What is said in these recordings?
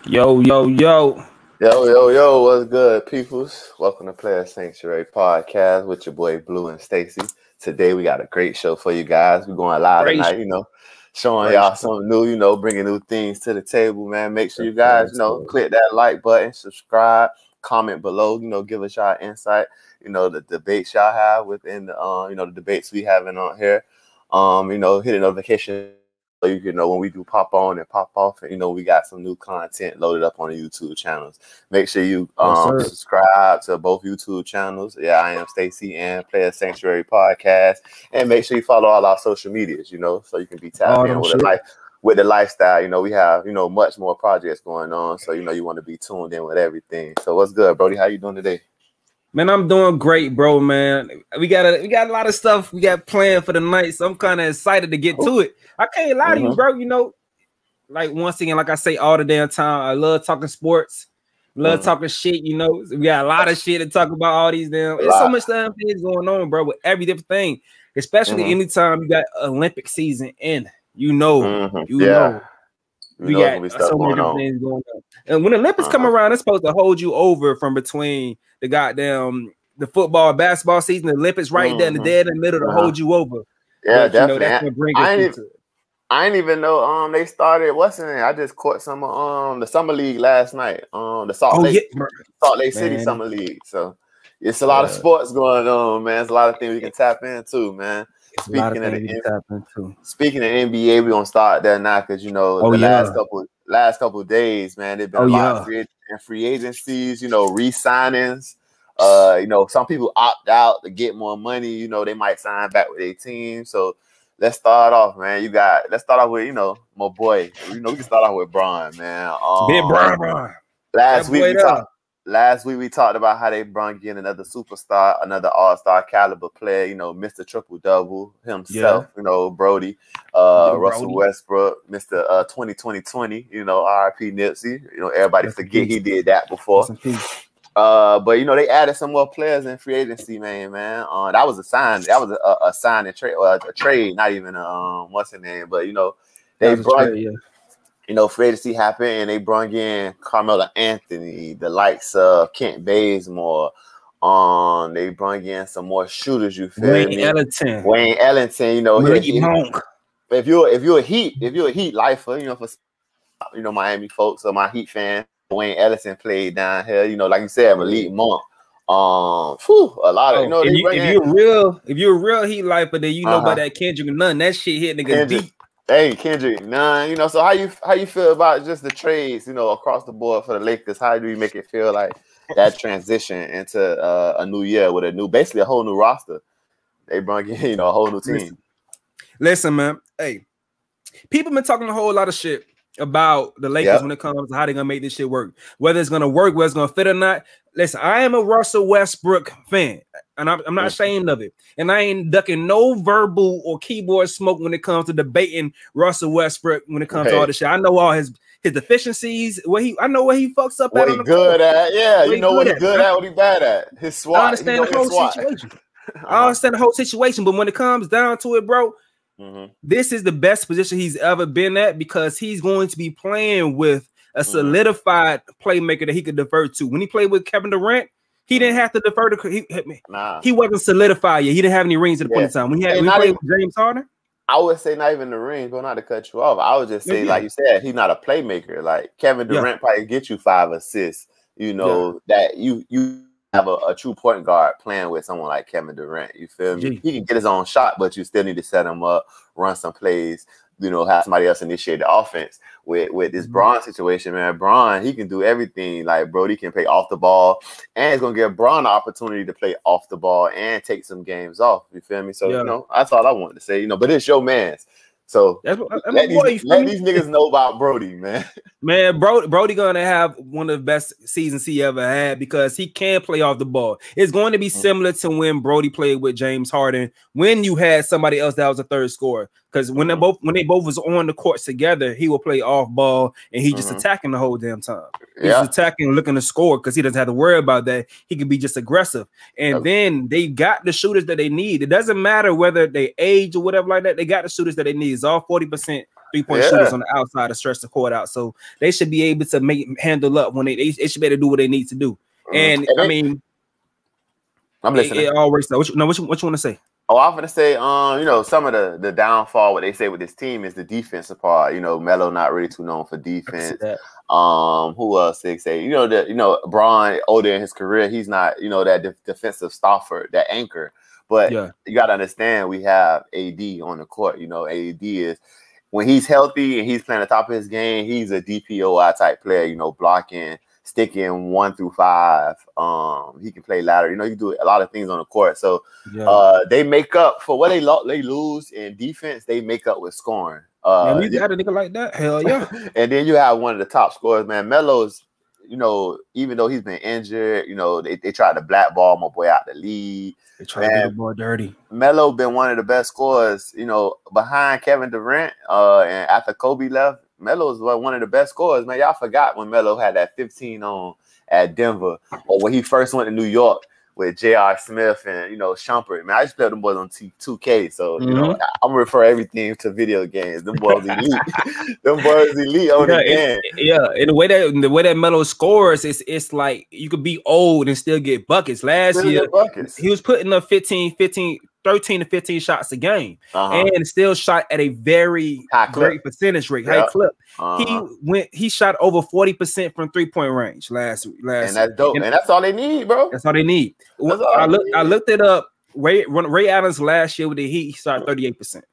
Yo, yo, yo. Yo, what's good, peoples? Welcome to Playas Sanctuary Podcast with your boy Blue and Stacy. Today we got a great show for you guys. We're going live Great tonight, showing y'all something new, bringing new things to the table, man. Make sure you guys, click that like button, subscribe, comment below, give us y'all insight, the debates y'all have within the debates we having on here. Hit a notification so you can know when we do pop on and pop off, and we got some new content loaded up on the YouTube channels. Make sure you subscribe to both YouTube channels. Yeah, I am Stacy and Playas Sanctuary Podcast, and make sure you follow all our social medias, so you can be tapped in with the lifestyle. We have much more projects going on, so you want to be tuned in with everything. So what's good, Brody? How you doing today? Man, I'm doing great, bro, man. We got a lot of stuff we got planned for the night, so I'm kind of excited to get to it. I can't lie to you, bro. Like once again, like I say all the damn time, I love talking sports, love talking shit. We got a lot of shit to talk about. All these damn, there's so much damn things going on, bro, with every different thing. Especially anytime you got Olympic season in, we got so many different things going on. And when the Olympics come around, it's supposed to hold you over from between the goddamn the football, basketball season, the Olympics right there in the dead in the middle to hold you over. Yeah, but, definitely. That's gonna bring us into it. I didn't even know they started. What's in it? I just caught some the summer league last night. The Salt Lake City Summer League. So it's a lot of sports going on, man. It's a lot of things we can tap into, man. Speaking of NBA, we're gonna start there now because last couple of days, man, there's been a lot of free agencies, re-signings. Some people opt out to get more money. They might sign back with their team. So let's start off, man. Let's start off with my boy. We can start off with Bron, man. Big Bron. Last week we talked about how they brought in another superstar, another all-star caliber player, Mr. Triple-Double himself, Brody, Russell Westbrook, Mr. 2020, RIP Nipsey. Everybody forget he did that before. But they added some more players in free agency, man. That was a sign. That was a sign and trade, or a trade, not even what's the name, but they brought free agency happened and they brought in Carmelo Anthony, the likes of Kent Bazemore. They brought in some more shooters. You feel Wayne me? Wayne Ellington. If you're a Heat lifer, for Miami folks or my Heat fan, Wayne Ellington played down here. Like you said, Malik Monk. A lot of if you're a real Heat lifer, then about that Kendrick Nunn. That shit hit niggas deep. Hey, Kendrick Nunn. So how you feel about just the trades, across the board for the Lakers? How do you make it feel like that transition into a new year with basically a whole new roster? They brought in, a whole new team. Listen, man. Hey, people been talking a whole lot of shit about the Lakers when it comes to how they're gonna make this shit work, whether it's gonna work, whether it's gonna fit or not. Listen, I am a Russell Westbrook fan, and I'm not ashamed of it. And I ain't ducking no verbal or keyboard smoke when it comes to debating Russell Westbrook. When it comes to all this shit, I know all his deficiencies. I know where he fucks up. What he good at? Yeah, you know what he good at. What he bad at? His SWAT. I understand the whole situation. I understand the whole situation, but when it comes down to it, bro. This is the best position he's ever been at because he's going to be playing with a solidified playmaker that he could defer to. When he played with Kevin Durant, he didn't have to defer to. He wasn't solidified yet. He didn't have any rings at the point in time. When he played with James Harden, I would say not even the rings, but not to cut you off. I would just say, like you said, he's not a playmaker. Like Kevin Durant probably get you 5 assists. That you have a true point guard playing with someone like Kevin Durant. You feel me? He can get his own shot, but you still need to set him up, run some plays, have somebody else initiate the offense. With this Bron situation, man, Bron, he can do everything. Like, Brody can play off the ball, and it's going to give Bron the opportunity to play off the ball and take some games off. You feel me? So, that's all I wanted to say, but it's your man's. So let these niggas know about Brody, man. Man, Brody gonna have one of the best seasons he ever had because he can play off the ball. It's going to be similar to when Brody played with James Harden, when you had somebody else that was a third scorer. Because when they both was on the court together, he will play off ball and he just attacking the whole damn time. He's attacking, looking to score because he doesn't have to worry about that. He can be just aggressive. And then they got the shooters that they need. It doesn't matter whether they age or whatever like that. They got the shooters that they need. It's all 40% 3-point shooters on the outside to stretch the court out. So they should be able to handle up when they should be able to do what they need to do. And I mean, I'm listening. It all works out. What you want to say? Oh, I'm gonna say, some of the downfall, what they say with this team is the defensive part. Melo not really too known for defense. Who else they say? Bron older in his career, he's not, that defensive stopper, that anchor. But you gotta understand, we have AD on the court. AD is, when he's healthy and he's playing the top of his game, he's a DPOI type player. Blocking, sticking 1 through 5. He can play ladder. He can do a lot of things on the court. So they make up for what they lose in defense. They make up with scoring. We got a nigga like that. Hell yeah. And then you have one of the top scorers, man. Melo's, even though he's been injured, they tried to blackball my boy out the league. They tried to get the boy dirty. Melo been one of the best scorers, behind Kevin Durant. And after Kobe left, Melo is one of the best scorers, man. Y'all forgot when Melo had that 15 on at Denver, or when he first went to New York with J.R. Smith and Shumpert. Man, I just played them boys on 2K, so I'm gonna refer everything to video games. Them boys elite. Them boys elite on the game. And the way that Melo scores, it's like you could be old and still get buckets. Last year, he was putting up 13 to 15 shots a game, and still shot at a very great percentage rate, high clip. He shot over 40% from 3-point range last. And that's dope. And that's all they need, bro. That's all they need. I looked it up. Ray Allen's last year with the Heat, he shot 38%.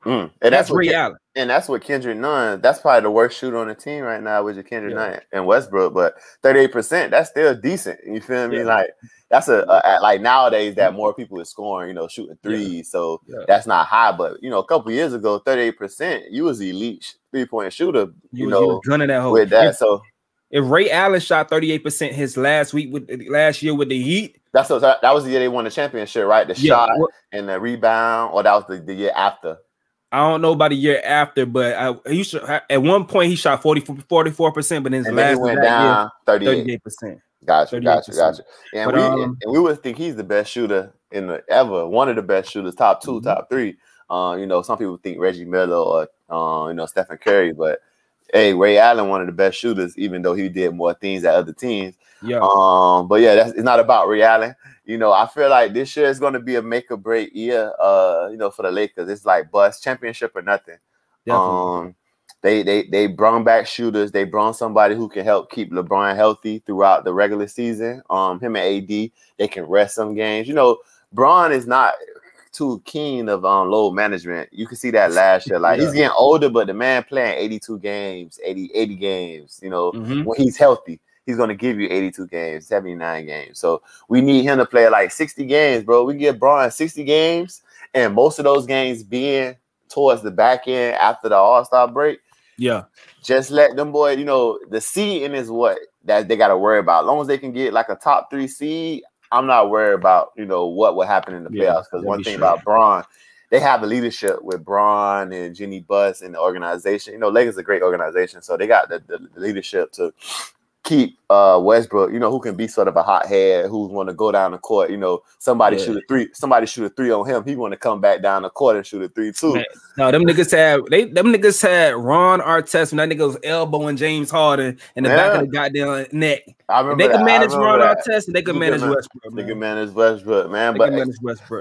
And that's Ray Allen. And that's what Kendrick Nunn. That's probably the worst shooter on the team right now, which is Kendrick Nunn and Westbrook. But 38%, that's still decent. You feel me? Like that's like nowadays that more people are scoring, shooting threes. So that's not high. But a couple years ago, 38%, you was elite 3-point shooter. You was gunning that hole with that. If Ray Allen shot 38% his last year with the Heat, that was the year they won the championship, right? The shot and the rebound, or that was the year after. I don't know about a year after, but he used to, at one point he shot 44%, but in his last went down 38%. Gotcha. And we would think he's the best shooter ever, one of the best shooters, top 2, top 3. Some people think Reggie Miller or Stephen Curry, but hey, Ray Allen, one of the best shooters, even though he did more things at other teams. But it's not about Ray Allen. I feel like this year is going to be a make or break year. For the Lakers, it's like bust, championship or nothing. They brought back shooters. They brought somebody who can help keep LeBron healthy throughout the regular season. Him and AD, they can rest some games. Bron is not too keen of load management. You can see that last year. Like he's getting older, but the man playing 82 games, 80 games. When he's healthy, he's going to give you 82 games, 79 games. So we need him to play like 60 games, bro. We give Bron 60 games, and most of those games being towards the back end after the All-Star break. Just let them boys, the seeding is what that they got to worry about. As long as they can get like a top 3 seed, I'm not worried about, what will happen in the playoffs. Because one thing about Bron, they have the leadership with Bron and Jenny Buss and the organization. Lakers is a great organization, so they got the leadership to keep Westbrook, who can be sort of a hothead, who's want to go down the court. Somebody shoot a three on him. He want to come back down the court and shoot a 3 too. No, them niggas had Ron Artest and that nigga was elbowing James Harden in the back of the goddamn neck. They can manage Ron Artest and they can manage Westbrook. They can manage Westbrook, man.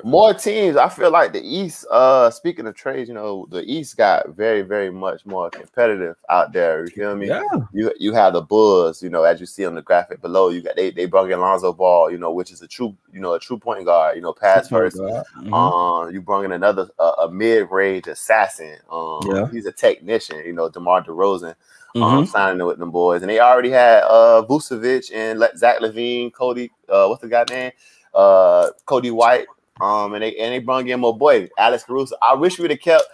More teams. I feel like the East. Speaking of trades, the East got very, very much more competitive out there. You feel me? Yeah. You have the Bulls. As you see on the graphic below, you got they brought in Lonzo Ball. Which is a true point guard. Pass first. You brought in another a mid range assassin. He's a technician. DeMar DeRozan. Signing with them boys, and they already had Vucevic and Zach LaVine, Cody. What's the guy name? Cody White. And they brought in my boy Alex Caruso. I wish we'd have kept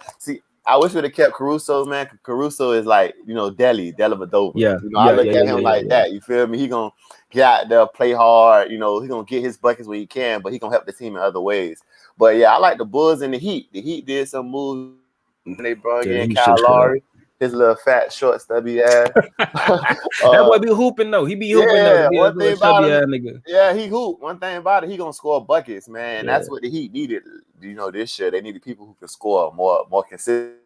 Caruso, man. Caruso is like Deli Vadova. I look at him like that. You feel me? He gonna get out there, play hard. He gonna get his buckets when he can, but he gonna help the team in other ways. But I like the Bulls and the Heat. The Heat did some moves when they brought in Kyle Lowry. His little fat, short, stubby ass. That boy be hooping though. He be hooping though. One thing about it, nigga. He hoop. One thing about it, he gonna score buckets, man. And that's what the Heat needed. This year they needed people who can score more consistently.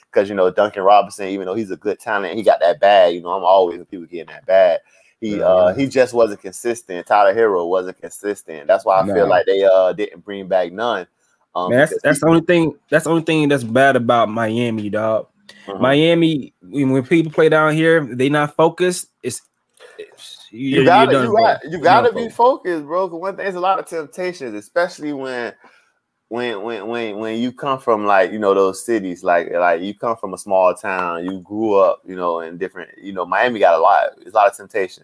because you know Duncan Robinson, even though he's a good talent, he got that bad. You know, I'm always with people getting that bad. He just wasn't consistent. Tyler Hero wasn't consistent. That's why I feel like they didn't bring back none. Man, that's the only thing. That's the only thing that's bad about Miami, dog. Miami, when people play down here, they not focused. You gotta be focused, bro. Because one thing, there's a lot of temptations, especially when you come from like, you know, those cities, like you come from a small town, you grew up, you know, in different, you know, Miami got a lot of temptation,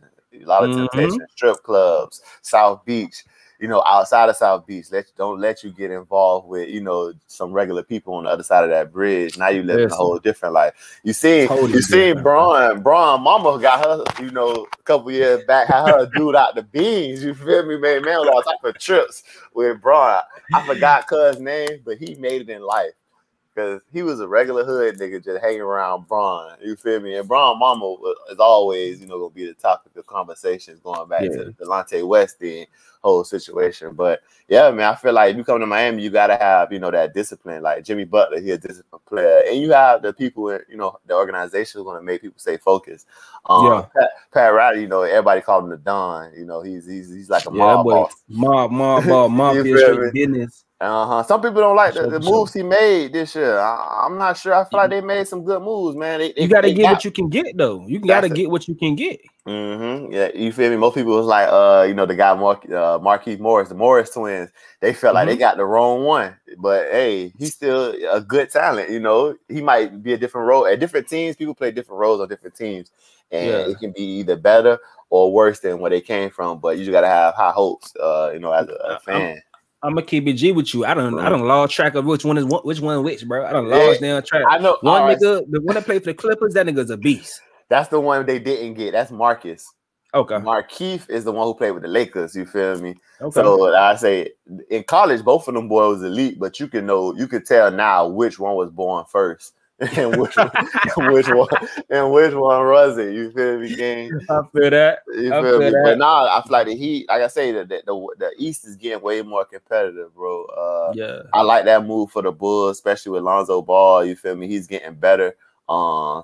strip clubs, South Beach, you know, outside of South Beach, don't let you get involved with, you know, some regular people on the other side of that bridge. Now you live in a whole different life. You seen Braun mama got her, you know, a couple years back, had her dude out the beans. You feel me, man? Man was all type of trips with Braun. I forgot cuz name, but he made it in life. Because he was a regular hood nigga just hanging around Braun. You feel me? And Braun mama is always, you know, gonna be the topic of conversations going back to the Delonte West thing, whole situation. But yeah, man, I feel like if you come to Miami, you gotta have, you know, that discipline. Like Jimmy Butler, he's a disciplined player. And you have the people, you know, the organization who's gonna make people stay focused. Pat Riley, you know, everybody called him the Don. You know, he's like a mob boss. Mob business. Some people don't like the moves he made this year. I'm not sure. I feel like they made some good moves, man. You got to get what you can get, though. You got to get what you can get. Yeah, you feel me? Most people was like, you know, the guy Marquise Morris, the Morris twins. They felt like they got the wrong one, but hey, he's still a good talent. You know, he might be a different role at different teams. People play different roles on different teams, and it can be either better or worse than where they came from. But you just got to have high hopes, you know, as a fan. I'm gonna keep it G with you. I don't lost track of which one is which, bro. I don't lost down track. I know one nigga, the one that played for the Clippers, that nigga's a beast. That's the one they didn't get. That's Marcus. Okay. Markeith is the one who played with the Lakers. You feel me? Okay. So I say in college, both of them boys was elite, but you could tell now which one was born first. and which one was it? You feel me, gang? I feel that. You feel me? But now I feel like the Heat, like I say, the East is getting way more competitive, bro. I like that move for the Bulls, especially with Lonzo Ball. You feel me? He's getting better.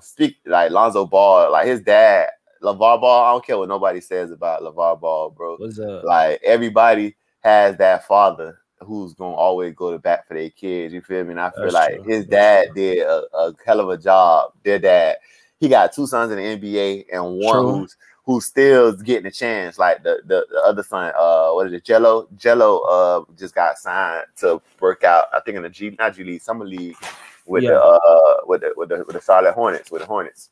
Speak like Lonzo Ball, like his dad, LeVar Ball. I don't care what nobody says about LeVar Ball, bro. What's up? Like everybody has that father who's gonna always go to bat for their kids. You feel me? And I feel like his dad did a hell of a job. Their dad, he got 2 sons in the NBA and one who's still getting a chance. Like the other son, what is it? Jello just got signed to work out. I think in the summer league with the Charlotte Hornets, with the Hornets.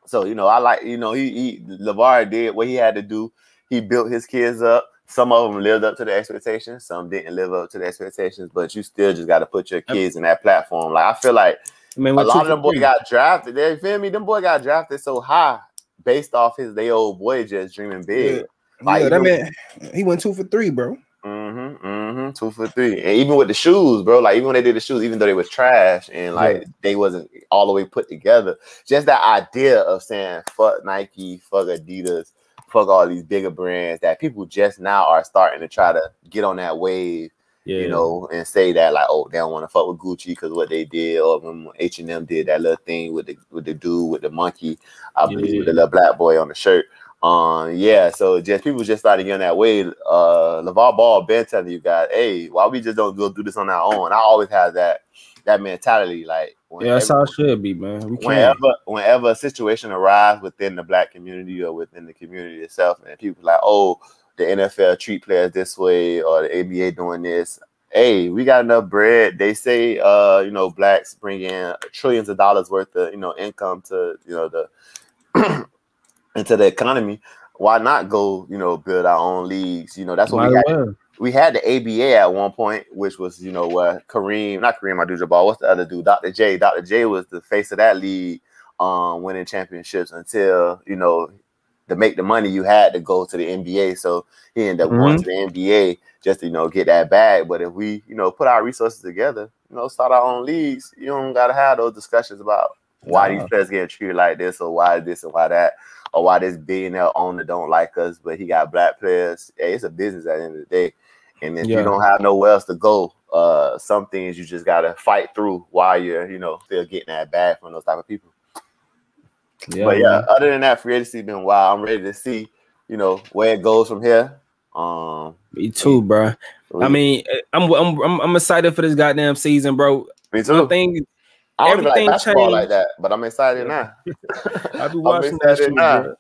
So you know, I like, you know, LeVar did what he had to do. He built his kids up. Some of them lived up to the expectations. Some didn't live up to the expectations. But you still just got to put your kids in that platform. Like I feel like a lot of them boys got drafted. You feel me? Them boys got drafted so high based off they old boy just dreaming big. That man, he went 2 for 3, bro. 2 for 3. And even with the shoes, bro, like even when they did the shoes, even though they was trash and like they wasn't all the way put together, just that idea of saying fuck Nike, fuck Adidas, fuck all these bigger brands that people just now are starting to try to get on that wave, you know, and say that like, oh, they don't want to fuck with Gucci because what they did, or when H&M did that little thing with the dude with the monkey, I believe, with the little black boy on the shirt. So just people just started getting that way. LeVar Ball been telling you guys, hey, why we just don't go do this on our own? I always have that mentality, like that's how it should be, man. Whenever a situation arrives within the black community or within the community itself, and people like, oh, the NFL treat players this way or the NBA doing this. Hey, we got enough bread. They say, you know, blacks bring in trillions of dollars worth of, you know, income to, you know, the into the economy. Why not go, you know, build our own leagues? You know, that's what we had. We had the ABA at one point, which was, you know, not Kareem Abdul-Jabbar. What's the other dude? Dr. J. Dr. J was the face of that league, winning championships until, you know, to make the money, you had to go to the NBA. So he ended up going to the NBA just to, you know, get that bag. But if we, you know, put our resources together, you know, start our own leagues, you don't got to have those discussions about why these players getting treated like this or why this and why that, or why this billionaire owner don't like us, but he got black players. Hey, it's a business at the end of the day. And if you don't have nowhere else to go, some things you just gotta fight through while you're, still getting that bag from those type of people. Yeah, but man. Other than that, free agency been wild. I'm ready to see, where it goes from here. Me too, bro. I mean, I'm excited for this goddamn season, bro. Me too. One thing, I don't even like basketball like that, but I'm excited now. I'll be watching that shit, bro.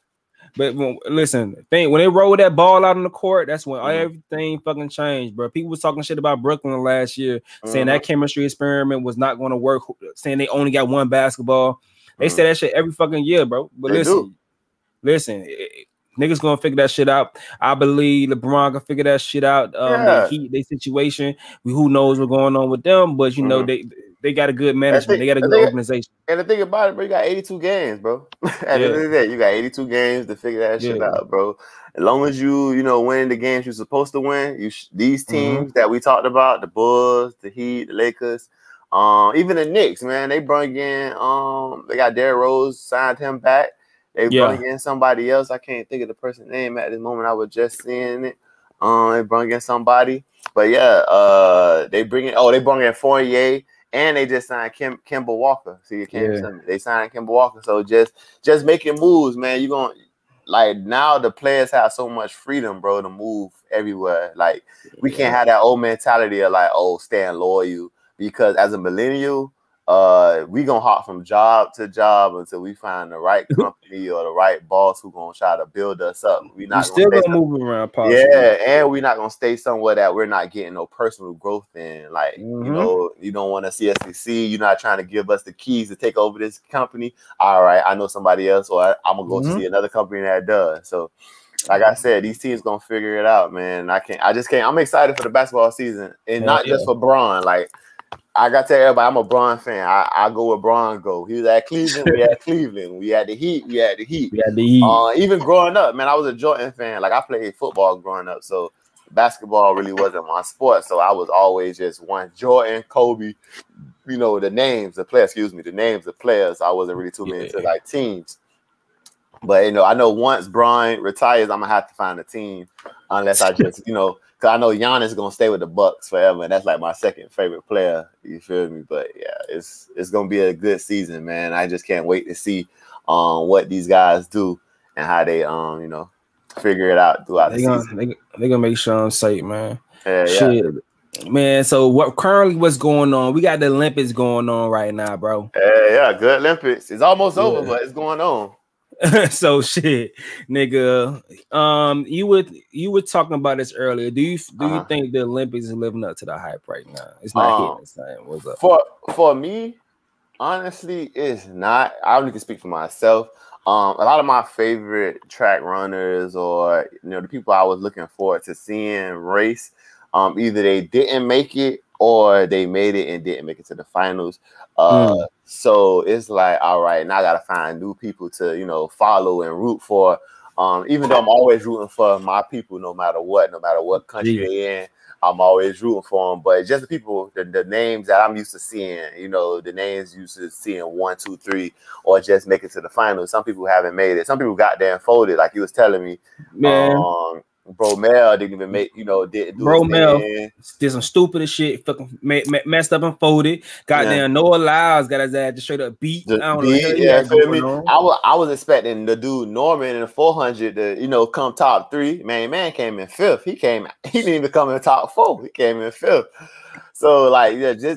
But listen, when they roll that ball out on the court, that's when everything fucking changed, bro. People was talking shit about Brooklyn last year, saying that chemistry experiment was not going to work, saying they only got one basketball. They say that shit every fucking year, bro. But listen, niggas gonna figure that shit out. I believe LeBron can figure that shit out. They situation. Who knows what's going on with them? But they got a good management. They got a good organization. And the thing about it, bro, you got 82 games, bro. At the end of the day, you got 82 games to figure that shit out, bro. As long as you win the games you're supposed to win, these teams that we talked about, the Bulls, the Heat, the Lakers, even the Knicks, man, they brought in, they got Derrick Rose, signed him back. They brought in somebody else. I can't think of the person's name at this moment. I was just seeing it. They brought in somebody, but they brought in Fournier. And they just signed Kemba Walker. See, they signed Kemba Walker. So just making moves, man. You gonna now the players have so much freedom, bro, to move everywhere. Like we can't have that old mentality of staying loyal, because as a millennial, we gonna hop from job to job until we find the right company or the right boss who gonna try to build us up. We still gonna move around, possibly. And we're not gonna stay somewhere that we're not getting no personal growth in. You don't want to see us succeed. You're not trying to give us the keys to take over this company. All right, I know somebody else, or I'm gonna go see another company that does. So, like I said, these teams gonna figure it out, man. I just can't. I'm excited for the basketball season, and not just for Bron. I got to tell everybody, I'm a Bron fan. I go where Bron go. He was at Cleveland. We at Cleveland. We had the Heat. We had the Heat. Even growing up, man, I was a Jordan fan. I played football growing up, so basketball really wasn't my sport. So I was always just one Jordan, Kobe. The names of players. I wasn't really too into teams. But I know once Bron retires, I'm gonna have to find a team, unless I just because I know Giannis is gonna stay with the Bucks forever, and that's my second favorite player. You feel me? But yeah, it's gonna be a good season, man. I just can't wait to see what these guys do and how they figure it out throughout the season. They're gonna make Sean safe, man. Shit. Man, so what's going on? We got the Olympics going on right now, bro. Good Olympics. It's almost over, but it's going on. So shit, nigga. You were talking about this earlier. Do you think the Olympics is living up to the hype right now? It's not hitting the same. What's up? For me, honestly, it's not. I only can speak for myself. A lot of my favorite track runners, or the people I was looking forward to seeing race, either they didn't make it or they made it and didn't make it to the finals. So it's all right, now I gotta find new people to follow and root for. Even though I'm always rooting for my people, no matter what country they're in, I'm always rooting for them. But just the people, the names that I'm used to seeing, the names used to seeing 1, 2, 3, or just make it to the finals. Some people haven't made it. Some people got there and folded, like you was telling me. Man. Bro Mel didn't even make, didn't do Bro Mel did some stupid shit, fucking messed up and folded. Goddamn, Noah Lyles got his ass just straight up beat. I don't know. I was expecting the dude Norman in the 400 to, come top 3. Man came in 5th. He didn't even come in the top 4. He came in 5th. So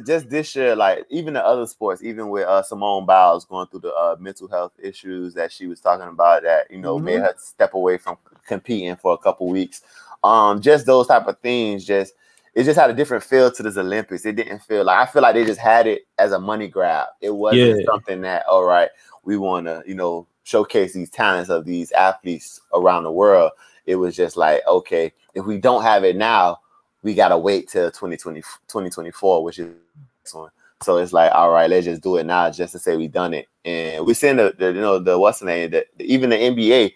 just this year, even the other sports, even with Simone Biles going through the mental health issues that she was talking about, that made her step away from competing for a couple weeks. Just those type of things, it just had a different feel to this Olympics. It didn't feel I feel like they just had it as a money grab. It wasn't something that, all right, we want to showcase these talents of these athletes around the world. It was just okay, if we don't have it now, we gotta wait till 2024, which is this one. So it's all right, let's just do it now, just to say we done it. And we're seeing the what's the name, even the NBA,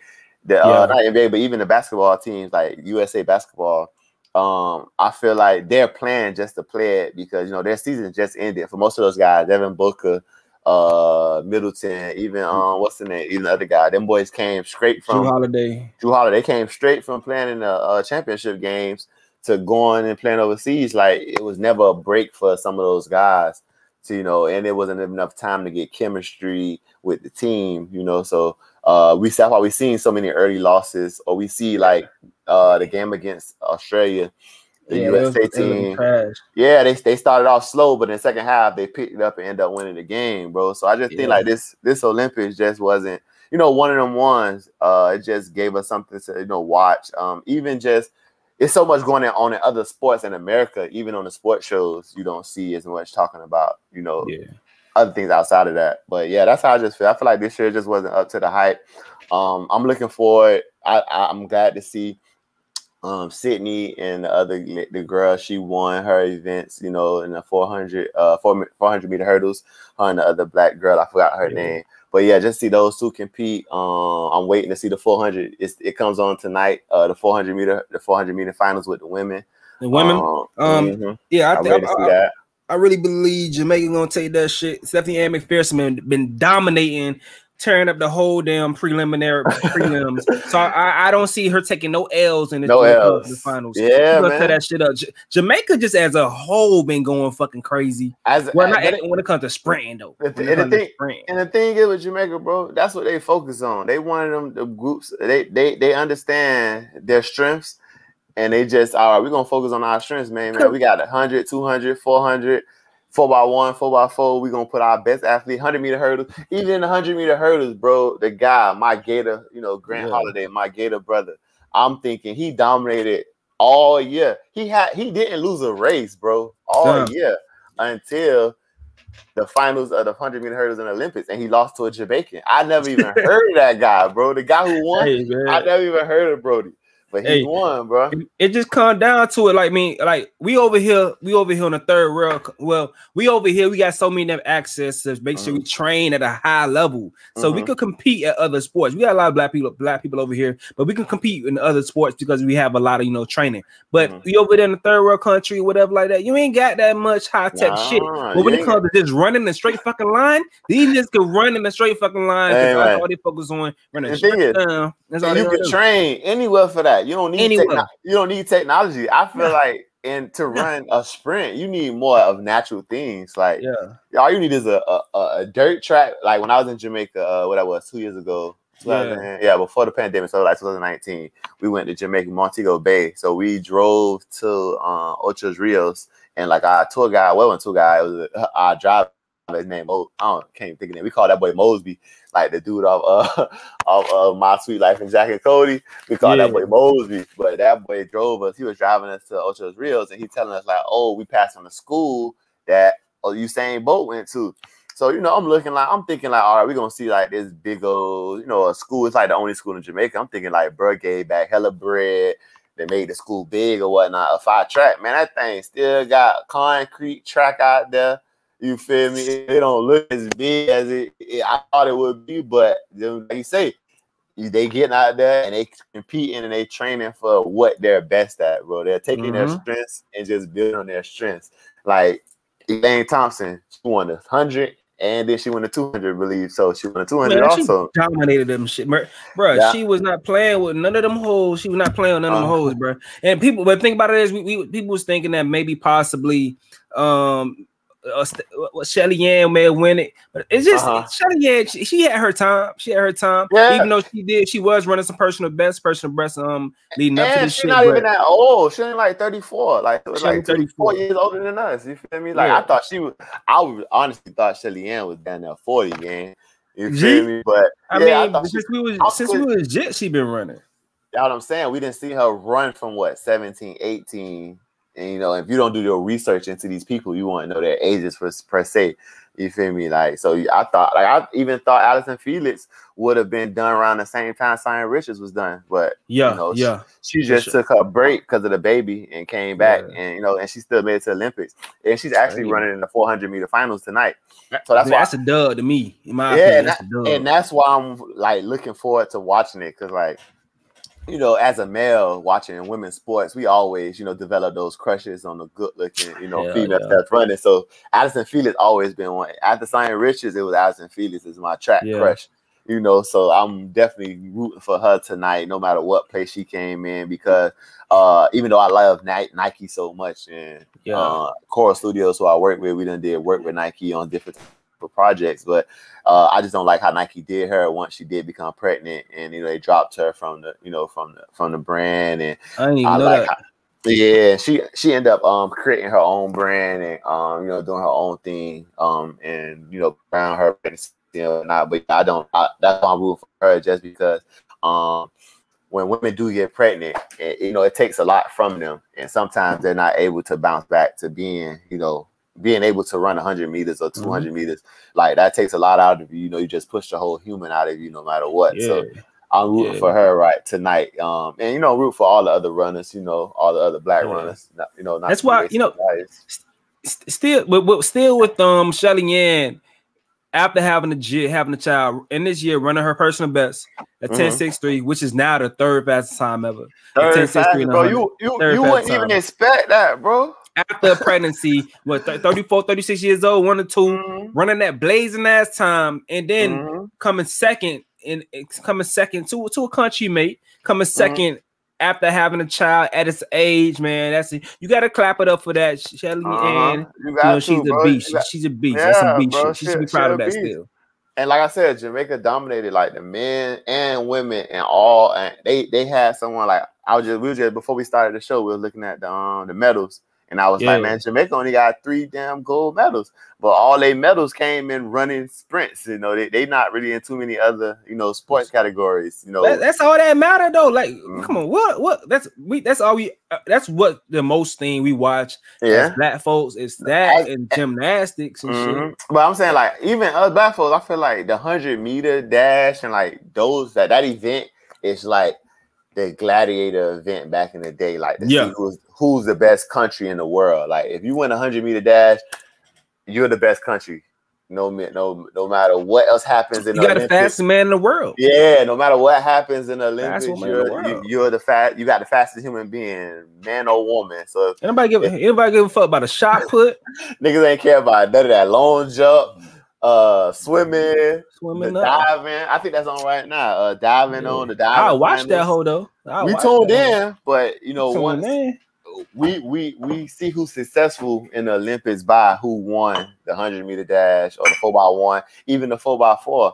not NBA, but even the basketball teams like USA Basketball. I feel like they're playing just to play it, because their season just ended for most of those guys. Devin Booker, Middleton, even what's the name, even the other guy. Them boys came straight from Drew Holiday. Drew Holiday came straight from playing in the championship games to going and playing overseas, like it was never a break for some of those guys. So, you know, and it wasn't enough time to get chemistry with the team, you know. So that's why we've seen so many early losses, or we see like the game against Australia, the USA team. Yeah, they started off slow, but in the second half they picked it up and ended up winning the game, bro. So I just think like this Olympics just wasn't, you know, one of them ones. It just gave us something to, you know, watch. Even just it's so much going on in other sports in America. Even on the sports shows, you don't see as much talking about, you know, other things outside of that. But yeah, that's how I just feel. I feel like this year just wasn't up to the hype. I'm looking forward. I'm glad to see Sydney and the girl, she won her events, you know, in the 400 meter hurdles. Her and the other black girl, I forgot her name. But yeah, just see those two compete. I'm waiting to see the 400. It comes on tonight. The 400 meter finals with the women. The women. Yeah, I'm ready to see that. I really believe Jamaica gonna take that shit. Stephanie Ann McPherson been dominating, tearing up the whole damn prelims. So I don't see her taking no L's in the finals. Yeah, man. Tear that shit up. Jamaica just as a whole been going fucking crazy. When it comes to sprinting though. And the thing is with Jamaica, bro, that's what they focus on. They one of them the groups. They understand their strengths. And they just, all right, we're going to focus on our strengths, man. We got 100, 200, 400, 4x1, 4x4. We're going to put our best athlete, 100 meter hurdles. Even in the 100 meter hurdles, bro, the guy, my Gator, you know, Grant Holiday, my Gator brother, I'm thinking he dominated all year. He didn't lose a race, bro, all year until the finals of the 100 meter hurdles in the Olympics, and he lost to a Jamaican. I never even heard of that guy, bro. The guy who won, I never even heard of Brody. But he won, bro. It just comes down to it. Like we over here on the third world. Well, we over here, we got so many access to make sure we train at a high level, so we could compete at other sports. We got a lot of black people over here, but we can compete in other sports because we have a lot of training. But we over there in the third world country, whatever like that, you ain't got that much high tech shit. But when it comes to just running a straight fucking line, these just can run in a straight fucking line because that's all they focus on. Running straight down. That's all you can train anywhere for that. You don't need technology. I feel like to run a sprint, you need more of natural things. Like all you need is a dirt track. Like when I was in Jamaica, what that was 2 years ago. Before the pandemic, so like 2019, we went to Jamaica, Montego Bay. So we drove to Ocho Rios, and like our tour guide, it was our driver. His name, can't think of his name. We call that boy Mosby, like the dude of My Sweet Life and Jack and Cody. We call that boy Mosby, but that boy drove us. He was driving us to Ocho Rios, and he telling us like, we passed on the school that Usain Bolt went to. So I'm thinking like, all right, we're gonna see like this big old, a school. It's like the only school in Jamaica. I'm thinking like bro gave back hella bread. They made the school big or whatnot. A 5-track, man, that thing still got concrete track out there. You feel me? It don't look as big as I thought it would be, but like you say, they getting out there and they competing and they training for what they're best at, bro. They're taking their strengths and just building on their strengths. Like Elaine Thompson, she won the 100 and then she won the 200, I believe. So she won the 200 also. She dominated them shit, bro. She was not playing with none of them hoes. She was not playing with none of them hoes, bro. And but think about it is people was thinking that maybe possibly Shelly Ann may win it, but it's just Shelly Ann. She had her time. Even though she was running some personal best leading up to this shit. She's not even that old. She ain't like 34. Like 34 years older than us. You feel me? Like I honestly thought Shelly Ann was down there 40 gang. You feel me? But since we was legit, she been running. That's what I'm saying. We didn't see her run from 17, 18. And if you don't do your research into these people, you won't know their ages per se. You feel me? Like, so I even thought Allison Felix would have been done around the same time Cyan Richards was done. But she just took her break because of the baby and came back, and and she still made it to the Olympics. And she's actually running in the 400 meter finals tonight. So that's a dub to me, in my opinion. That's a dub. And that's why I'm like looking forward to watching it, because like, as a male watching women's sports, we always, develop those crushes on the good-looking, female that's running. So Allison Felix always been one. After Cyan Richards, it was Allison Felix is my track crush. you know, so I'm definitely rooting for her tonight, no matter what place she came in, because even though I love Nike so much, and Coral Studios, who I work with, we done did work with Nike on different projects, but I just don't like how Nike did her once she did become pregnant, and you know they dropped her from the from the brand, and I didn't even know that. Yeah, she ended up creating her own brand and you know, doing her own thing and you know, around her pregnancy and not, but that's why I'm rooting for her, just because when women do get pregnant, you know, it takes a lot from them, and sometimes they're not able to bounce back to being, you know, being able to run 100 meters or 200 meters. Like that takes a lot out of you. You know, you just push the whole human out of you no matter what. So I'm rooting for her right tonight. And you know, root for all the other runners, you know, all the other black runners. You know, not that's why, you know, still with Shelly Ann, after having a child, in this year running her personal best at 10.63, which is now the third fastest time ever. Third fastest, bro. You wouldn't even expect that, bro. After a pregnancy, 34, 36 years old, 1 or 2, running that blazing ass time, and then coming second to a country mate, coming second after having a child at its age, man. You gotta clap it up for that, Shelly Ann. You know, she's a beast. She's a beast. That's some beast shit. She should be proud of that still. And like I said, Jamaica dominated like the men and women and all, and they had someone like we were just before we started the show, we were looking at the medals. And I was like, man, Jamaica only got 3 damn gold medals, but all they medals came in running sprints. You know, they not really in too many other, you know, sports categories. You know, that's all that matter though. Like, come on, what? That's all we. That's what the most thing we watch as black folks is that and gymnastics and shit. But I'm saying like even us black folks, I feel like the 100-meter dash and like those that event is like the gladiator event back in the day, like to see who's the best country in the world. Like if you win 100-meter dash, you're the best country. No matter what else happens in the Olympics. You got the fastest man in the world. Yeah, no matter what happens in the Olympics, you're you got the fastest human being, man or woman. So anybody give a fuck about a shot put? Niggas ain't care about none of that long jump. Swimming, diving. I think that's on right now. Diving on the diving. I'll watch that whole though. We tuned in, but you know, once we see who's successful in the Olympics by who won the 100-meter dash or the 4x1, even the 4x4.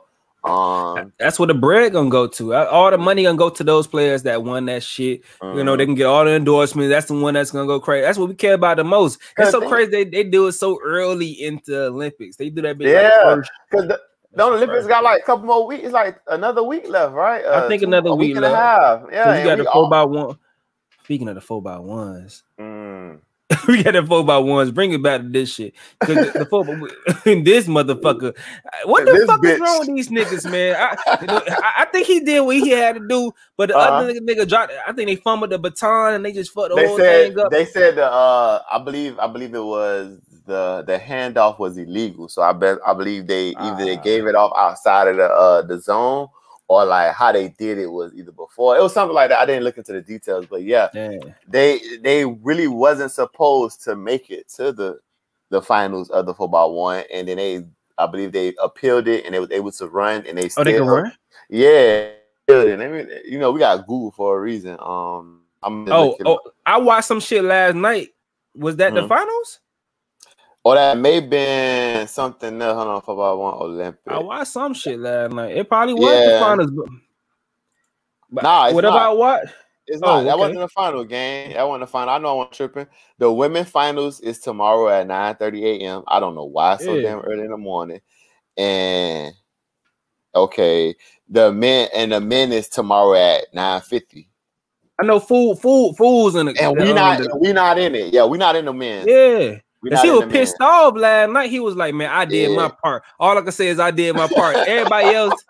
That's where the bread gonna go to. All the money gonna go to those players that won that shit. You know, they can get all the endorsements. That's the one that's gonna go crazy. That's what we care about the most. It's so crazy they do it so early into Olympics. They do that bit because the Olympics got like a couple more weeks. It's like another week left, right? I think another week and a half. Yeah, you got the 4x1. Speaking of the 4x1s. We got the 4x1s. Bring it back to this shit. Because the 4x this motherfucker. What the fuck is wrong with these niggas, man? I think he did what he had to do, but the other nigga dropped. I think they fumbled the baton and they just fucked the whole thing up. They said I believe it was the handoff was illegal. So I believe they either they gave it off outside of the zone, or like how they did it was either before. It was something like that. I didn't look into the details, but they really wasn't supposed to make it to the finals of the 4x1, and then I believe they appealed it and they was able to run, and they still they can run. Yeah, you know, we got Google for a reason. I watched some shit last night. Was that the finals? Or that may have been something else. Hold on, 4x1 Olympic. I watched some shit last night. It probably was the finals. But nah, it's what not. About what? It's not. Okay. That wasn't the final game. That wasn't the final. I know I wasn't tripping. The women's finals is tomorrow at 9:30 a.m. I don't know why it's so damn early in the morning. And the men is tomorrow at 9:50. I know fools in it. And we not in it. Yeah, we not in the men. Yeah. Cause he was pissed off last night. He was like, "Man, I did my part. All I can say is I did my part. Everybody else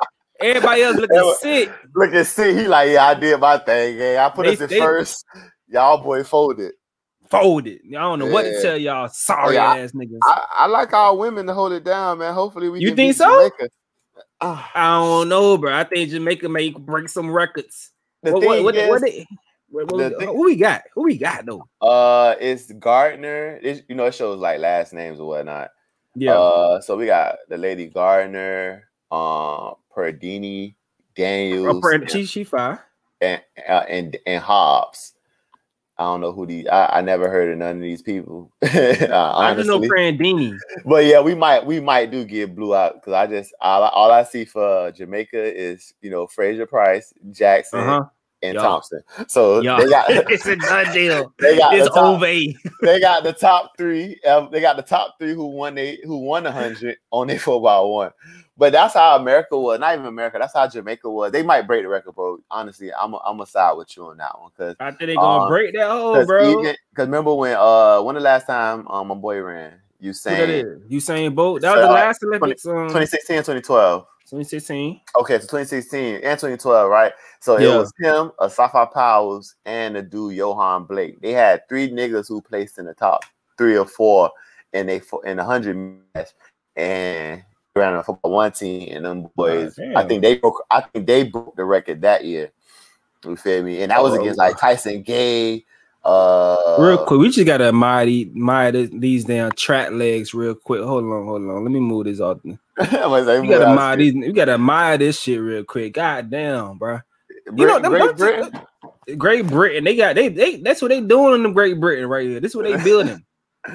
looking sick. Looking sick. He like, yeah, I did my thing. Yeah, I put us in first. Y'all boy folded. I don't know what to tell y'all. Sorry ass niggas. I like our women to hold it down, man. Hopefully we. You think so? I don't know, bro. I think Jamaica may break some records. Who we got? Who we got though? It's Gardner. It shows like last names or whatnot. Yeah. So we got the lady Gardner, Perdini, Daniels, she fine. And Hobbs. I don't know who these. I never heard of none of these people. Honestly. I just know Prandini. But yeah, we might do get blew out because I just all I see for Jamaica is Fraser Price, Jackson, and Thompson. So they got it's a done deal. It's over. They got the top three. They got the top three who won 100 on their 4x1. But that's how America was. Not even America. That's how Jamaica was. They might break the record, bro. Honestly, I'm gonna side with you on that one because I think they're gonna break that hole, bro. Because remember when the last time my boy ran Usain Bolt. That was the last Olympics. 2016 and 2012. 2016. Okay, so 2016 and 2012, right? So it was him, Asafa Powers, and the dude Johan Blake. They had 3 niggas who placed in the top 3 or 4 in the 100 match, and ran on football 1 team, and them boys. I think they broke the record that year. You feel me? And that was against like Tyson Gay. Real quick, we just gotta admire these damn track legs real quick. Hold on. Let me we gotta admire this shit real quick. God damn, bro. Great Britain. They that's what they doing in the Great Britain right here. This is what they building.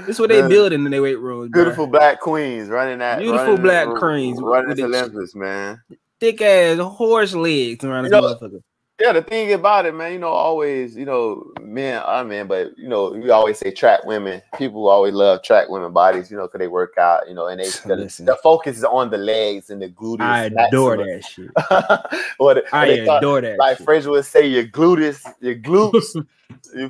This is what they building in their weight rooms. Beautiful black queens running that. Beautiful black queens running the Olympus, man. Thick ass horse legs around this motherfucker. Yeah, the thing about it, man, always, men, but you always say track women. People always love track women bodies, because they work out, and the focus is on the legs and the gluteus. I adore that shit. I adore that. Like Fraser would say, your glutes, you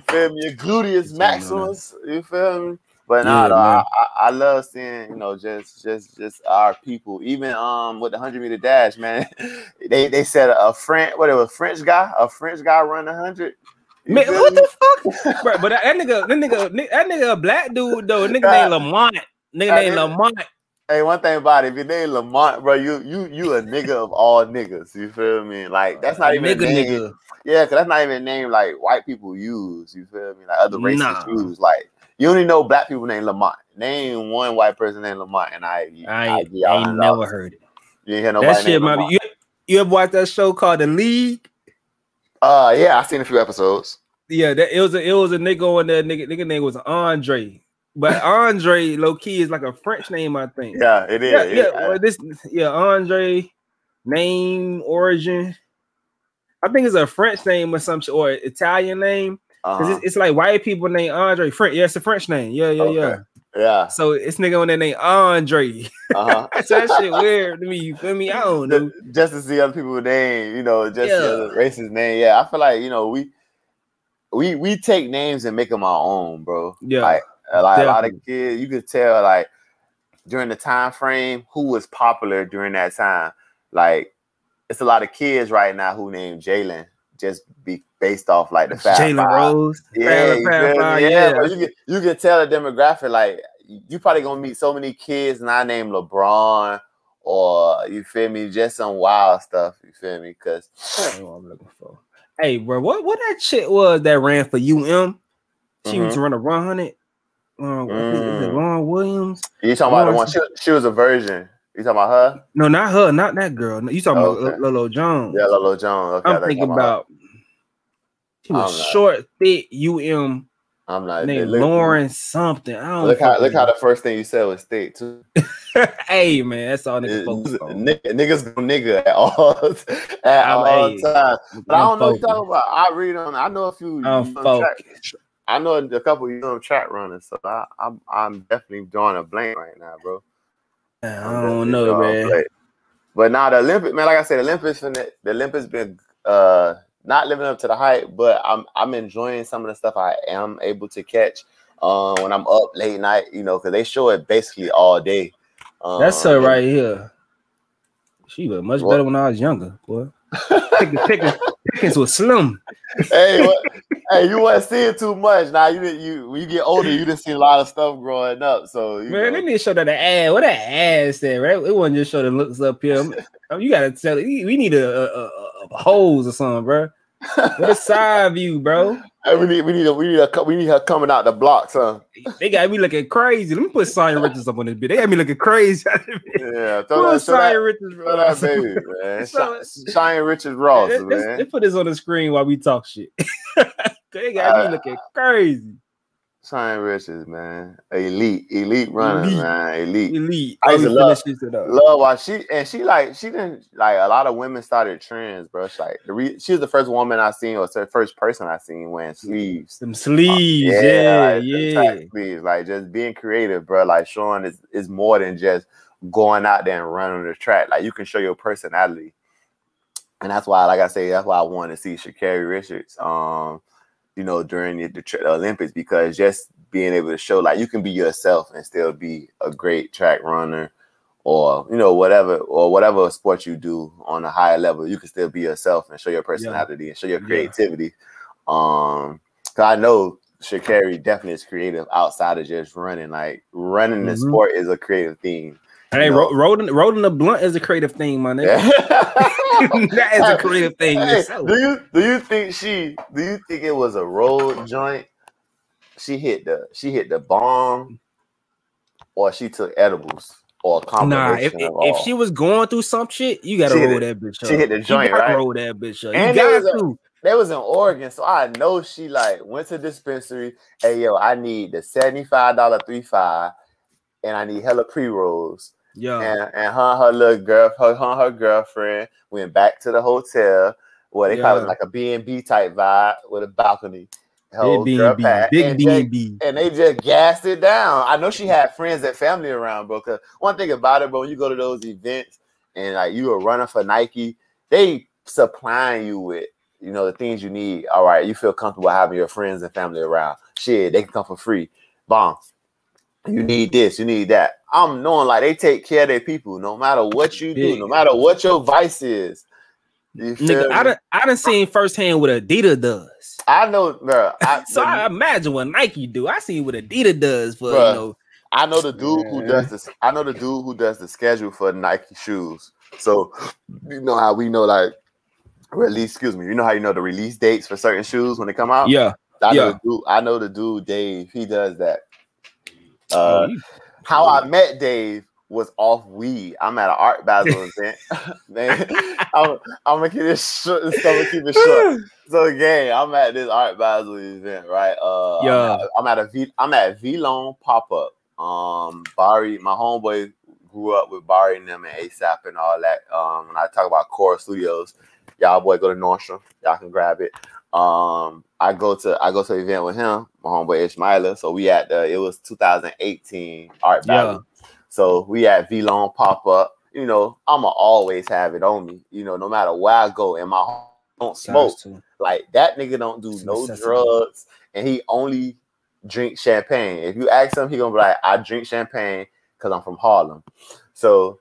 feel me? Your gluteus maximus, you feel me? But I love seeing, just our people. Even with the 100-meter dash, man, they said a French guy run 100. Man, what the fuck? Bro, but that nigga a black dude though. Nigga named Lamont. Lamont. Hey, one thing about it, if your name Lamont, bro, you a nigga of all niggas. You feel me? Like that's not even a nigga. Yeah, because that's not even a name like white people use. You feel me? Like other races use. Like you only know black people named Lamont. Name one white person named Lamont, and I ain't never heard it. You ain't hear nobody that shit, Lamont. You ever watched that show called The League? Yeah, I've seen a few episodes. Yeah, it was a nigga on there. Nigga name was Andre. But Andre, low key, is like a French name, I think. Yeah, it is. Andre, name, origin. I think it's a French name or some shit, or Italian name. It's like white people named Andre. French, it's a French name. Yeah. So it's nigga on that name Andre. So that shit weird to me. You feel me? I don't know. Just to see other people's name, just the racist name. Yeah, I feel like we take names and make them our own, bro. Yeah. Like a lot of kids, you could tell like during the time frame who was popular during that time. Like it's a lot of kids right now who named Jalen just be based off like the Fab Jalen Rose. Yeah. You can tell the demographic. Like you probably gonna meet so many kids and I name LeBron or you feel me, just some wild stuff. You feel me? Because that's what I'm looking for. Hey, bro, what that shit was that ran for UM? She used to run a 100. Lauren Williams. You talking about the one? She was a virgin. You talking about her? No, not her. Not that girl. You talking about Lolo Jones? Yeah, Lolo Jones. Okay, I'm thinking about. She was short, thick. I'm not. Named Lauren something. I don't look how the first thing you said was thick too. Hey man, that's all niggas focus on. Niggas go nigga at all times. But I don't know what you're talking about. I know a few. I know a couple of young track runners, so I'm definitely drawing a blank right now, bro. I don't know, man. But now the Olympics, man, like I said, the Olympics been not living up to the hype, but I'm enjoying some of the stuff I am able to catch when I'm up late night, because they show it basically all day. That's her right here. She was much better when I was younger, boy. Pickens was slim. Hey, you wasn't seeing too much. Now when you get older, you didn't see a lot of stuff growing up. So they need to show that the ass. What that ass said, right? It wasn't just show the looks up here. You gotta tell it. We need a hose or something, bro. What a side view, bro. Hey, we need her coming out the blocks, huh? They got me looking crazy. Let me put Sonya Richards up on this bit. They got me looking crazy. Yeah, put Sonya Richards, bro. That baby, man. Sonya Richards Ross, man. Let's put this on the screen while we talk shit. They got me looking crazy. Sonya Richards, man. Elite runner, man. Elite. I used to love why she didn't like a lot of women started trends, bro. She was the first woman I seen, or the first person I seen wearing sleeves. Some sleeves, yeah. Sleeves, like just being creative, bro. Like showing is more than just going out there and running the track. Like you can show your personality, and that's why, like I say, that's why I wanted to see Sha'Carri Richards. During the Olympics, because just being able to show like you can be yourself and still be a great track runner, or whatever sport you do on a higher level, you can still be yourself and show your personality and show your creativity. Cause I know Sha'Carri definitely is creative outside of just running. Like running the sport is a creative thing. Hey, rolling the blunt is a creative thing, my nigga. That is a creative thing. Hey, do you think it was a roll joint? She hit the bomb, or she took edibles, or a combination of all? If she was going through some shit, you gotta roll that bitch up. She hit the joint, right? Roll that bitch up. And that was in Oregon, so I know she like went to the dispensary. Hey yo, I need the $75 3.5, and I need hella pre-rolls. Yeah, and her girlfriend went back to the hotel where they call it like a B&B type vibe with a balcony. Big B&B. And they just gassed it down. I know she had friends and family around, bro. Because one thing about it, bro, when you go to those events and like you are running for Nike, they supplying you with the things you need. All right, you feel comfortable having your friends and family around. Shit, they can come for free. Bomb. You need this, you need that. I'm knowing like they take care of their people no matter what you do, no matter what your vice is. You feel me? I done seen firsthand what Adidas does. I know, bro. I imagine what Nike do. I see what Adidas does for I know the dude who does this. I know the dude who does the schedule for Nike shoes. So you know how we know like release. Excuse me. You know how you know the release dates for certain shoes when they come out. Yeah. I know the dude Dave. He does that. How I met Dave was off weed. I'm at an Art Basel event. Man, I'm gonna keep this short. Keep it short. So again, I'm at this Art Basel event, right? I'm at Vlone pop up. Bari, my homeboy grew up with Bari and them and ASAP and all that. When I talk about Core Studios, y'all boy go to Nordstrom. Y'all can grab it. I go to an event with him, my homeboy Ishmaela. So we it was 2018 Art Battle. So we at Vlone pop up. I'ma always have it on me. No matter where I go, and my home don't smoke. Like that nigga don't do drugs, and he only drink champagne. If you ask him, he gonna be like, I drink champagne because I'm from Harlem. So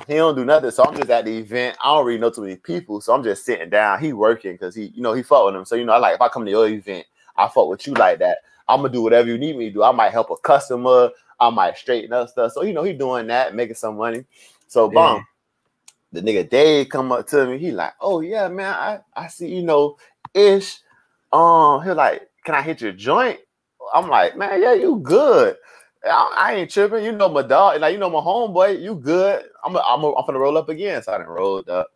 he don't do nothing. So I'm just at the event. I don't really know too many people. So I'm just sitting down. He working because he fuck with them. So I like if I come to your event, I fuck with you like that. I'm gonna do whatever you need me to do. I might help a customer. I might straighten up stuff. So he doing that, making some money. So the nigga Dave come up to me. He like, oh yeah, man, I see Ish. He like, can I hit your joint? I'm like, man, yeah, you good. I ain't tripping. My dog, like my homeboy, you good. I'm gonna roll up again. So I done rolled up.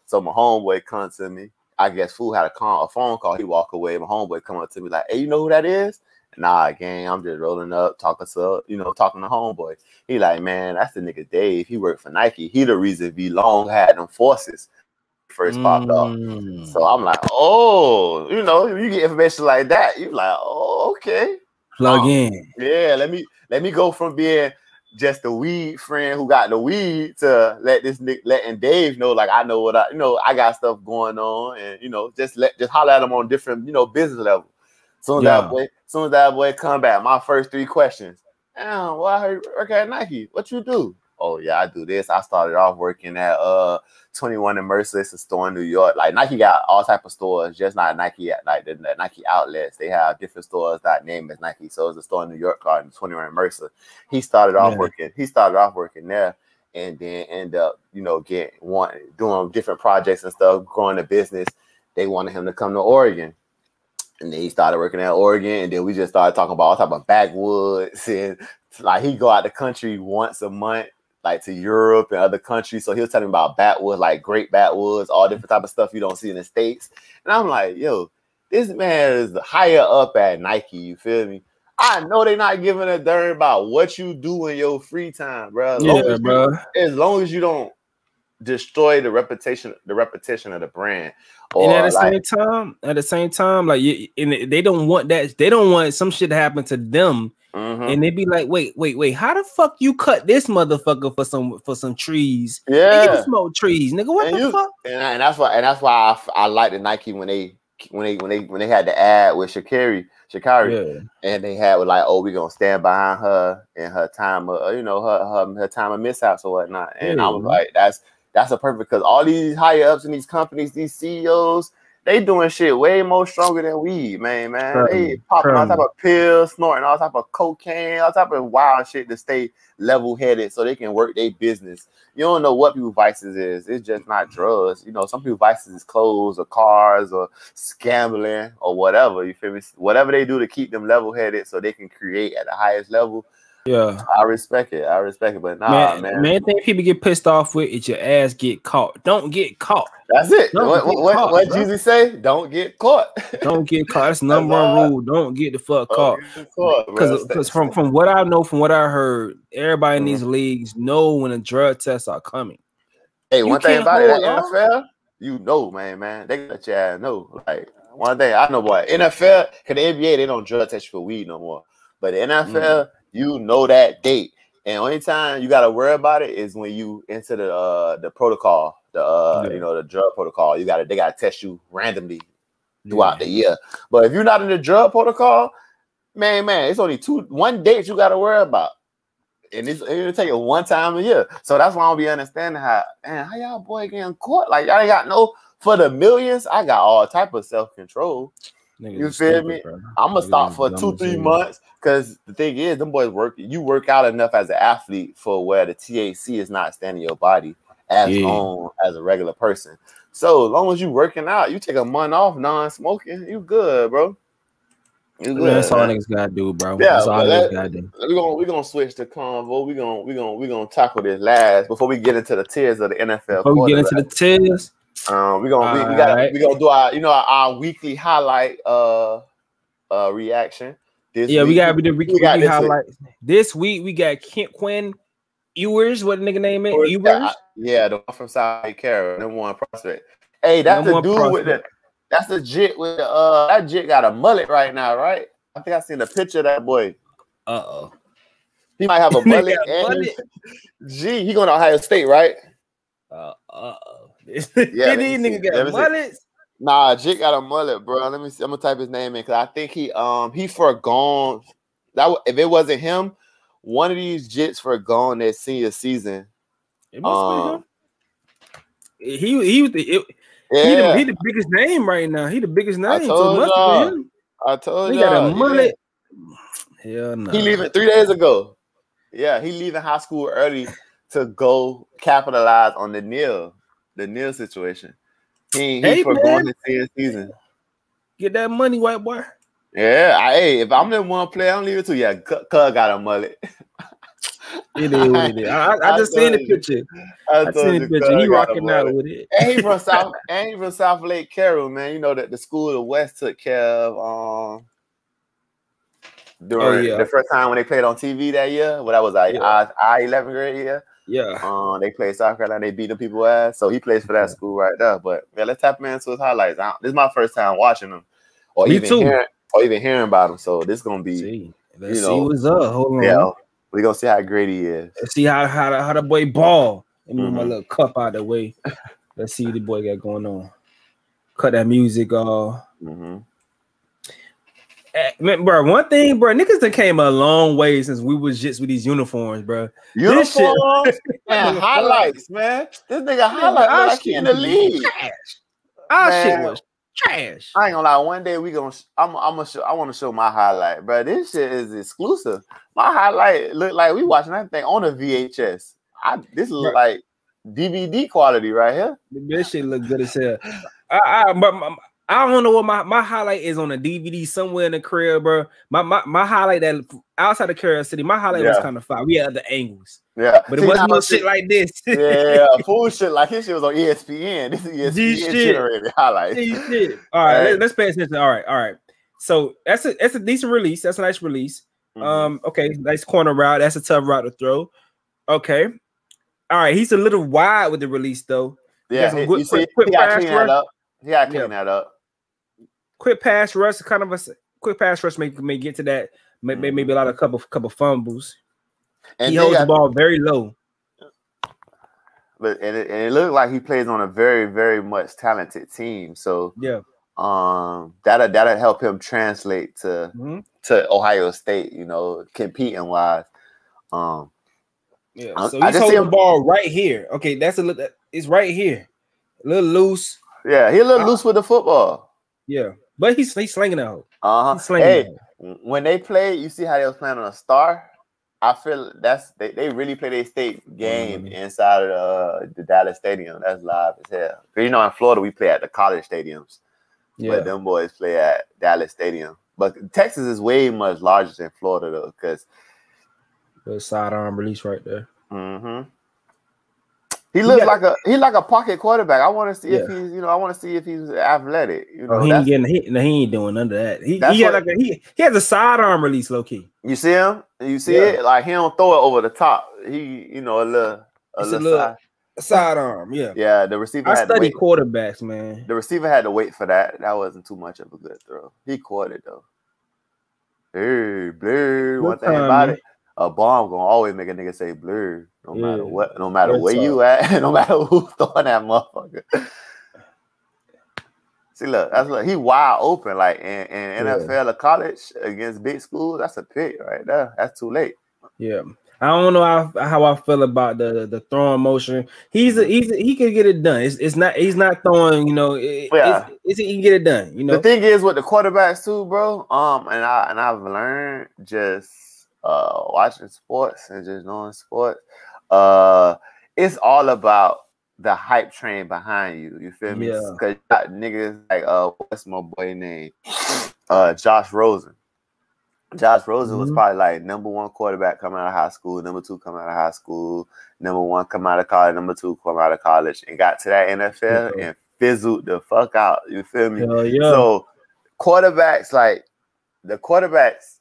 So my homeboy comes to me. I guess fool had a phone call. He walk away. My homeboy come up to me like, hey, you know who that is? Nah, gang, I'm just rolling up, talking to homeboy. He like, man, that's the nigga Dave. He worked for Nike. He the reason Vlone had them forces first popped off. So I'm like, oh, you get information like that. You like, oh, okay. Plug in. Yeah, let me go from being just the weed friend who got the weed to letting Dave know, like I know what I got stuff going on, and just holler at him on different business level. Soon as that boy come back, my first 3 questions. Damn, well, I heard work at Nike. What you do? Oh yeah, I do this. I started off working at 21 and Mercer. It's a store in New York. Like Nike got all type of stores, just not Nike at like the Nike outlets. They have different stores that name as Nike. So it's a store in New York called 21 and Mercer. He started off working there, and then end up doing different projects and stuff, growing the business. they wanted him to come to Oregon. And then he started working at Oregon, and then we just started talking about all type of backwoods, and like he go out the country once a month, like to Europe and other countries. So he was telling me about backwoods, like great backwoods, all different type of stuff you don't see in the States. And I'm like, yo, this man is higher up at Nike. You feel me? I know they're not giving a darn about what you do in your free time, bro. As long as you don't destroy the repetition of the brand. And at the same time, like they don't want that. They don't want some shit to happen to them. And they be like, wait, how the fuck you cut this motherfucker for some trees? Yeah, you smoke trees, nigga. What the fuck? And that's why I like the Nike when they had the ad with Sha'Carri, and they had like, oh, we gonna stand behind her in her time of her time of mishaps or whatnot. And I was like, that's a perfect, because all these higher ups in these companies, these CEOs, they doing shit way more stronger than we, man. They popping all type of pills, snorting all type of cocaine, all type of wild shit to stay level-headed so they can work their business. You don't know what people's vices is. It's just not drugs. You know, some people's vices is clothes or cars or gambling or whatever. You feel me? Whatever they do to keep them level-headed so they can create at the highest level. Yeah, I respect it. But nah, man. Main thing people get pissed off with is your ass get caught. Don't get caught. That's it. What Jesus say? Don't get caught. Don't get caught. That's number one rule. Don't get the fuck caught. Because from what I know, from what I heard, everybody in these leagues know when the drug tests are coming. Hey, one thing about it, that NFL, you know, man, they let your ass know. Like, one thing I know, boy, NFL, because the NBA, they don't drug test you for weed no more. But the NFL, you know that date. And only time you gotta worry about it is when you enter the protocol, the drug protocol. They gotta test you randomly throughout the year. But if you're not in the drug protocol, man, it's only one date you gotta worry about. And it'll take it one time a year. So that's why I don't be understanding how y'all boy getting caught. Like, y'all ain't got for the millions, I got all type of self-control. You feel me? I'm gonna stop for 2-3 months, because the thing is, them boys work out enough as an athlete for where the THC is not staying in your body as long as a regular person. So as long as you working out, you take a month off non-smoking, you good, bro. You good. That's all niggas gotta do, bro. Yeah, that's all niggas gotta do. We're gonna switch the convo. We're gonna tackle this last before we get into the tiers of the NFL. Before we get into the tiers. We're gonna do our weekly highlight reaction. We gotta be the weekly highlight. This week we got Quinn Ewers. What the nigga name is? Ewers? Yeah, the one from South Carolina, number one prospect. Hey, that's the dude with that's the jit with the that jit got a mullet right now, right? I think I seen a picture of that boy. He might have a mullet. He going to Ohio State, right? These niggas got mullets. Nah, Jit got a mullet, bro. Let me see. I'm gonna type his name in, because I think he forgone that. If it wasn't him, one of these Jits forgone their senior season. It must be him. He was the biggest name right now. He the biggest name. I told y'all. He got a mullet. Hell no. He leaving 3 days ago. Yeah, he leaving high school early to go capitalize on the Neil situation. He forgone the senior season. Get that money, white boy. Yeah, if I'm the one player, I'm leaving too. Yeah, Cuz got a mullet. It is what it is. I just seen the picture. I seen the picture. He rocking out with it. And he from South Lake Carroll, man. You know that the school of the West took care of during the first time when they played on TV that year. Well, that was our 11th grade year. Yeah. They played South Carolina. They beat the people ass. So he plays for that school right there. But yeah, let's tap into his highlights. This is my first time watching them, or even hearing about him. So this is gonna be. Let's see what's up. Hold on. Yeah, we're gonna see how great he is. Let's see how the boy ball. Let me move my little cup out of the way. Let's see what the boy got going on. Cut that music off. Man, bro, one thing, bro, niggas that came a long way since we was just with these uniforms, bro. Uniforms and highlights, man. This nigga highlights like he in the league. Our shit was trash. I ain't gonna lie. One day I want to show my highlight, bro. This shit is exclusive. My highlight look like we watching that thing on a VHS. This look like DVD quality right here. This shit look good as hell. I don't know what my highlight is on a DVD somewhere in the crib, bro. My highlight that outside of Curiosity, my highlight was kind of fire. We had other angles. Yeah, but it wasn't no shit like this. Yeah, fool shit like his shit was on ESPN. This is ESPN generated highlights. Shit. All right, let's pay attention. All right. So that's a decent release. That's a nice release. Okay, nice corner route. That's a tough route to throw. Okay. All right, he's a little wide with the release though. Yeah, he got to clean that up. He got to clean that up. Quick pass rush, kind of a quick pass rush may get to that. Maybe a lot of couple fumbles. And he holds the ball very low. But it looked like he plays on a very, very much talented team. So yeah, that'll help him translate to Ohio State. You know, competing wise. Yeah, so he's holding the ball right here. Okay, it's right here, a little loose. Yeah, he's a little loose with the football. Yeah, but he's slinging that hoe. Hey, when they play, you see how they was playing on a star. I feel they really play their state game inside of the Dallas Stadium. That's live as hell. You know, in Florida we play at the college stadiums, but them boys play at Dallas Stadium. But Texas is way much larger than Florida though, because the sidearm release right there. He looks like a pocket quarterback. I want to see if he's, I want to see if he's athletic. You know, he ain't doing none of that. He has a sidearm release, low key. You see him? You see it? Like he don't throw it over the top. He, a little sidearm. Yeah. Yeah. The receiver. I study quarterbacks, man. The receiver had to wait for that. That wasn't too much of a good throw. He caught it though. Hey, blur. One thing about it. A bomb gonna always make a nigga say blur, no matter what, no matter where you at, no matter who's throwing that motherfucker. See, look, he wide open, like in NFL or college against big schools. That's a pick right there. That's too late. Yeah, I don't know how I feel about the throwing motion. He can get it done. He's not throwing. He can get it done. The thing is with the quarterbacks too, bro. And I've learned just watching sports and just knowing sports, it's all about the hype train behind you. You feel me? Because you got niggas like what's my boy name? Josh Rosen. Josh Rosen was probably like #1 quarterback coming out of high school, #2 coming out of high school, #1 come out of college, #2 come out of college, and got to that NFL and fizzled the fuck out. You feel me? So quarterbacks, like the quarterbacks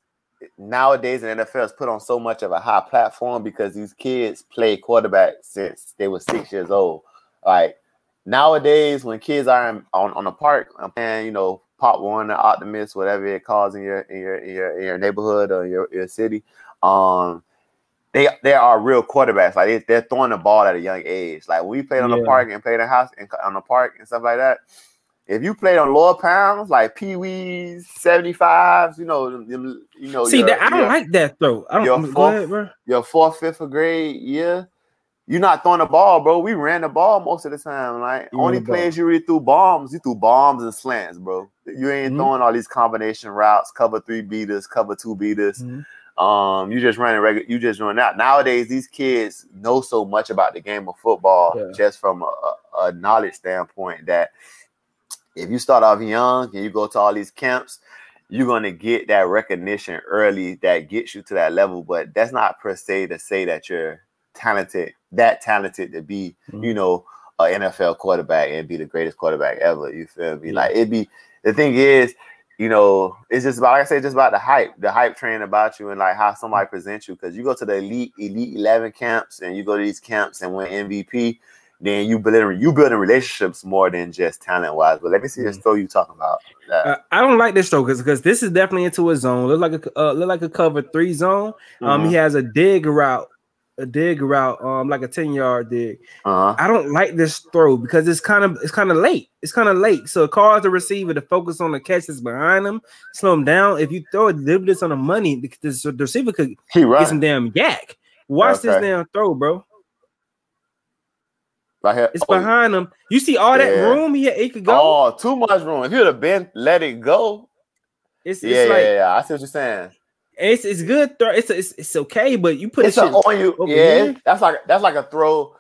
nowadays in NFL is put on so much of a high platform because these kids play quarterback since they were 6 years old. Like nowadays, when kids are on the park, I'm playing, Pop Warner, Optimist, whatever it calls in your neighborhood or your city, they are real quarterbacks. Like they're throwing the ball at a young age. Like when we played on the park and played in the house and on the park and stuff like that. If you played on lower pounds, like Pee-wees, 75s, See, I don't like that though. Your fourth, fifth grade year, you're not throwing the ball, bro. We ran the ball most of the time. Like only players you really threw bombs. You threw bombs and slants, bro. You ain't throwing all these combination routes, cover 3 beaters, cover 2 beaters. You just running regular. You just running out. Nowadays, these kids know so much about the game of football, just from a knowledge standpoint, that if you start off young and you go to all these camps, you're going to get that recognition early that gets you to that level. But that's not per se to say that you're talented to be, an NFL quarterback and be the greatest quarterback ever. You feel me? Like the thing is, it's just about, like I said, just about the hype train about you and like how somebody presents you. Because you go to the elite 11 camps and you go to these camps and win MVP. Then you building relationships more than just talent wise. But let me see this throw you talking about. I don't like this throw because this is definitely into a zone. Look like a cover 3 zone. He has a dig route, like a 10-yard dig. I don't like this throw because it's kind of late. So it calls the receiver to focus on the catch that's behind him, slow him down. If you throw it, deliver this on the money, the receiver could get some damn yak. Watch this damn throw, bro. Right here. It's behind him. You see all that room he could go? Oh, too much room. If you'd have been let it go. It's like, I see what you're saying. It's good throw. It's okay, but you put it on you. That's like a throw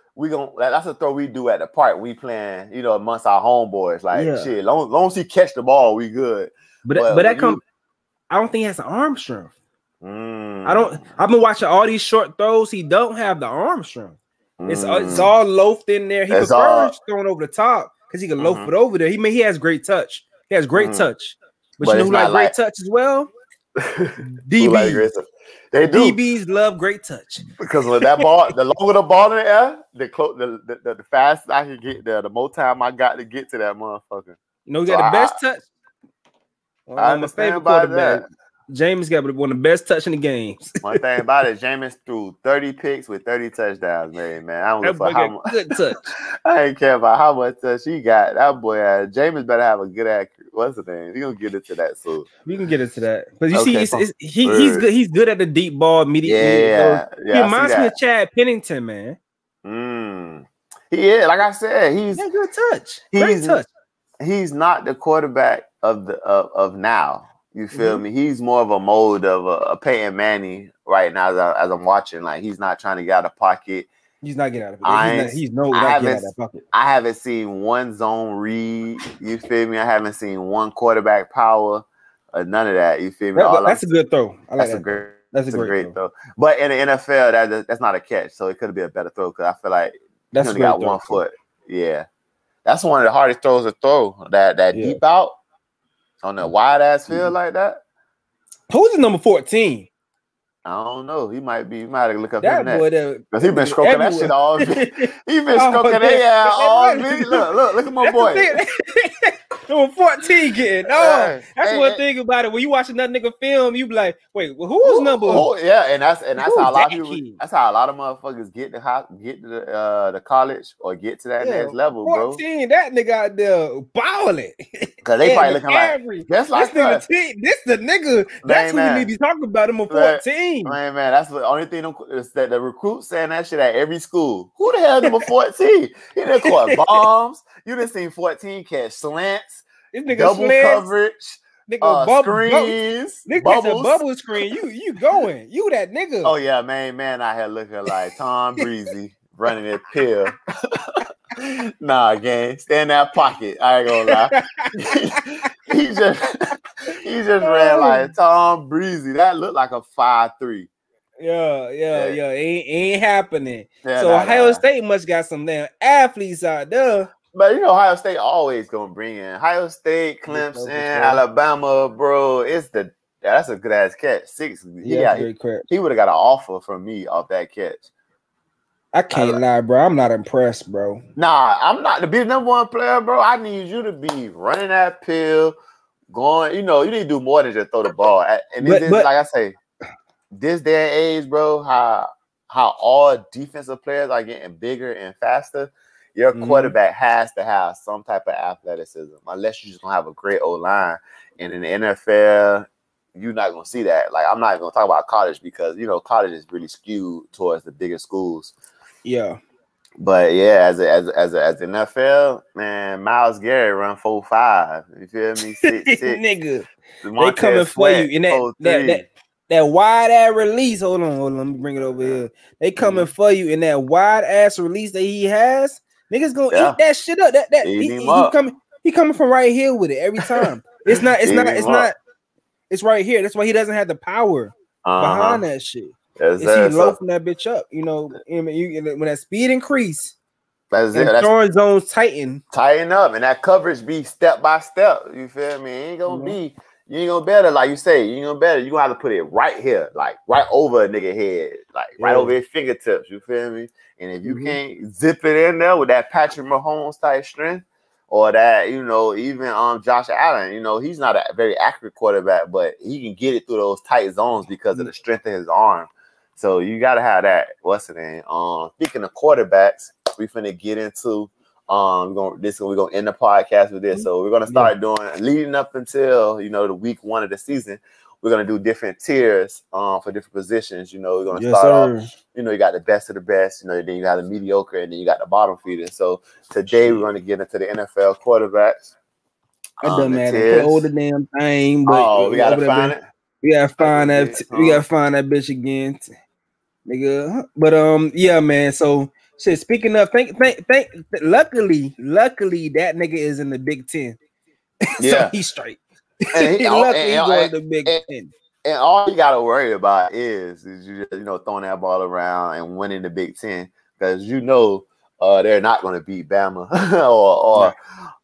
that's a throw we do at the park. We playing, you know, amongst our homeboys. Like shit, long as he catch the ball, we good. But that come. I don't think he has the arm strength. I've been watching all these short throws. He don't have the arm strength. It's all loafed in there. He prefers throwing over the top because he can loaf it over there. He has great touch. He has great touch. But you know who like great touch as well? DBs. They do. DBs love great touch because with that ball, the longer the ball in the air, the faster I can get there. The more time I got to get to that motherfucker. You know, he got the best touch. I understand about that. James got one of the best touch in the games. One thing about it, James threw 30 picks with 30 touchdowns, man. I don't know for how much good touch. I ain't care about how much touch he got. That boy, James better have a good accurate. What's the name? He gonna get into that soon. We can get into that. But you see, he's good. He's good at the deep ball, medium. Yeah. He reminds me of Chad Pennington, man. He is. Like I said, he's good touch. Great touch. He's not the quarterback of now. You feel me? He's more of a mold of a Peyton Manning right now as I'm watching. Like, he's not trying to get out of the pocket. He's not getting out of it. He's not getting out of that pocket. I haven't seen one zone read. You feel me? I haven't seen one quarterback power. None of that. You feel me? That's a good throw. I like that. That's a great throw. But in the NFL, that's not a catch. So it could be a better throw because I feel like he only got 1 foot. Yeah. That's one of the hardest throws to throw. That deep out. On a wide ass field like that. Who's the number 14? I don't know. He might have to look up that his boy. Because he's been stroking that shit all. He been stroking that all. Look at my boy. Number 14 getting. That's one thing about it. When you watch another nigga film, you be like, wait, well, who's number? And that's how a lot of people. That's how a lot of motherfuckers get to the college or get to that next level, 14, bro. That nigga out there balling. Because they probably looking like that's like this the nigga. That's who we need to be talking about. Him 14. Man, that's the only thing is that the recruits saying that shit at every school. Who the hell number 14? He done caught bombs. You done seen 14 catch slants, double coverage, screens, bubbles. Bubble screen. You going? You that nigga? Oh yeah, man out here looking like Tom Breezy running that pill. Nah, gang, stay in that pocket. I ain't gonna lie. he just ran like Tom Breezy. That looked like a 5'3". Yeah. Ain't happening. So Ohio State must got some damn athletes out there. But you know, Ohio State always gonna bring in Ohio State, Clemson, Alabama, bro. That's a good ass catch. 6. He would have got an offer from me off that catch. I can't lie, bro. I'm not impressed, bro. Nah, I'm not to be the number 1 player, bro. I need you to be running that pill, going. You know, you need to do more than just throw the ball. And like I say, this day and age, bro, how all defensive players are getting bigger and faster. Your quarterback has to have some type of athleticism, unless you just gonna have a great O-line. And in the NFL, you're not gonna see that. Like, I'm not even gonna talk about college because you know college is really skewed towards the bigger schools. Yeah, but yeah, as NFL, man, Myles Garrett run 4.5. You feel me? 6'6". Nigga, they coming for you in that wide ass release. Hold on, let me bring it over here. They coming for you in that wide ass release that he has. Niggas gonna eat that shit up. He coming from right here with it every time. It's not. It's right here. That's why he doesn't have the power behind that shit. He loafing that bitch up. You know, when that speed increase, throwing zones tighten up, and that coverage be step by step. You feel me? It ain't gonna be. You ain't gonna better, like you say. You ain't gonna better. You gonna have to put it right here, like right over a nigga head, like right over his fingertips. You feel me? And if you can't zip it in there with that Patrick Mahomes type strength, or that, you know, even Josh Allen, you know, he's not a very accurate quarterback, but he can get it through those tight zones because of the strength of his arm. So you gotta have that. What's the name? Speaking of quarterbacks, we finna get into we're gonna end the podcast with this. So we're gonna start doing leading up until the week 1 of the season. We're gonna do different tiers for different positions. You know, we're gonna start off. You know, you got the best of the best. You know, then you got the mediocre, and then you got the bottom feeder. So today we're gonna get into the NFL quarterbacks. It doesn't matter. Hold the damn thing. But we gotta find it. We gotta find that. We gotta find that bitch again, nigga. But yeah, man. So Shit, speaking of, luckily that nigga is in the Big Ten. Yeah. So he's straight. And luckily he goes to the Big Ten. And all you gotta worry about is you throwing that ball around and winning the Big Ten, because they're not going to beat Bama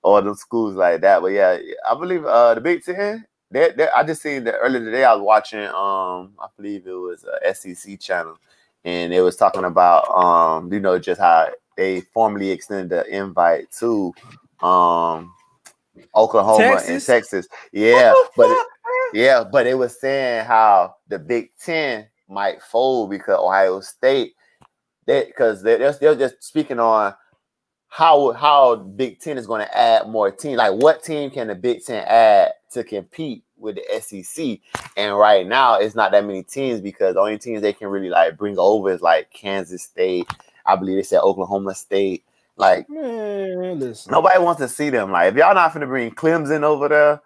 or them schools like that. But yeah, I believe the Big Ten. I just seen that earlier today. I was watching I believe it was a SEC channel, and they was talking about just how they formally extended the invite to Oklahoma and Texas. Yeah, but it was saying how the Big Ten might fold because Ohio State, because they're just speaking on how Big Ten is going to add more teams. Like, what team can the Big Ten add to compete with the SEC? And right now, it's not that many teams, because the only teams they can really like bring over is like Kansas State. I believe they said Oklahoma State. Like, man, listen. Nobody wants to see them. Like, if y'all not finna bring Clemson over there,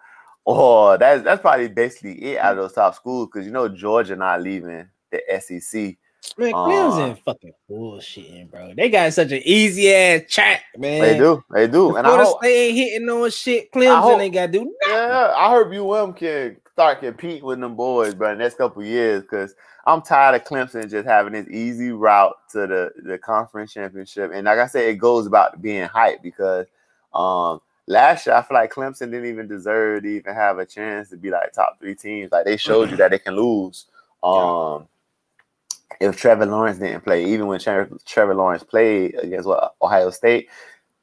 or that's probably basically it out of those top schools, because Georgia not leaving the SEC. Man, Clemson fucking bullshitting, bro. They got such an easy ass track, man. They do. And I hope they ain't hitting on shit. Clemson ain't got to do nothing. Yeah, I hope UM can start competing with them boys, bro, in the next couple of years, because I'm tired of Clemson just having this easy route to the conference championship. And like I said, it goes about being hype, because last year I feel like Clemson didn't even deserve to even have a chance to be like top 3 teams. Like, they showed you that they can lose. If Trevor Lawrence didn't play, even when Trevor Lawrence played against Ohio State,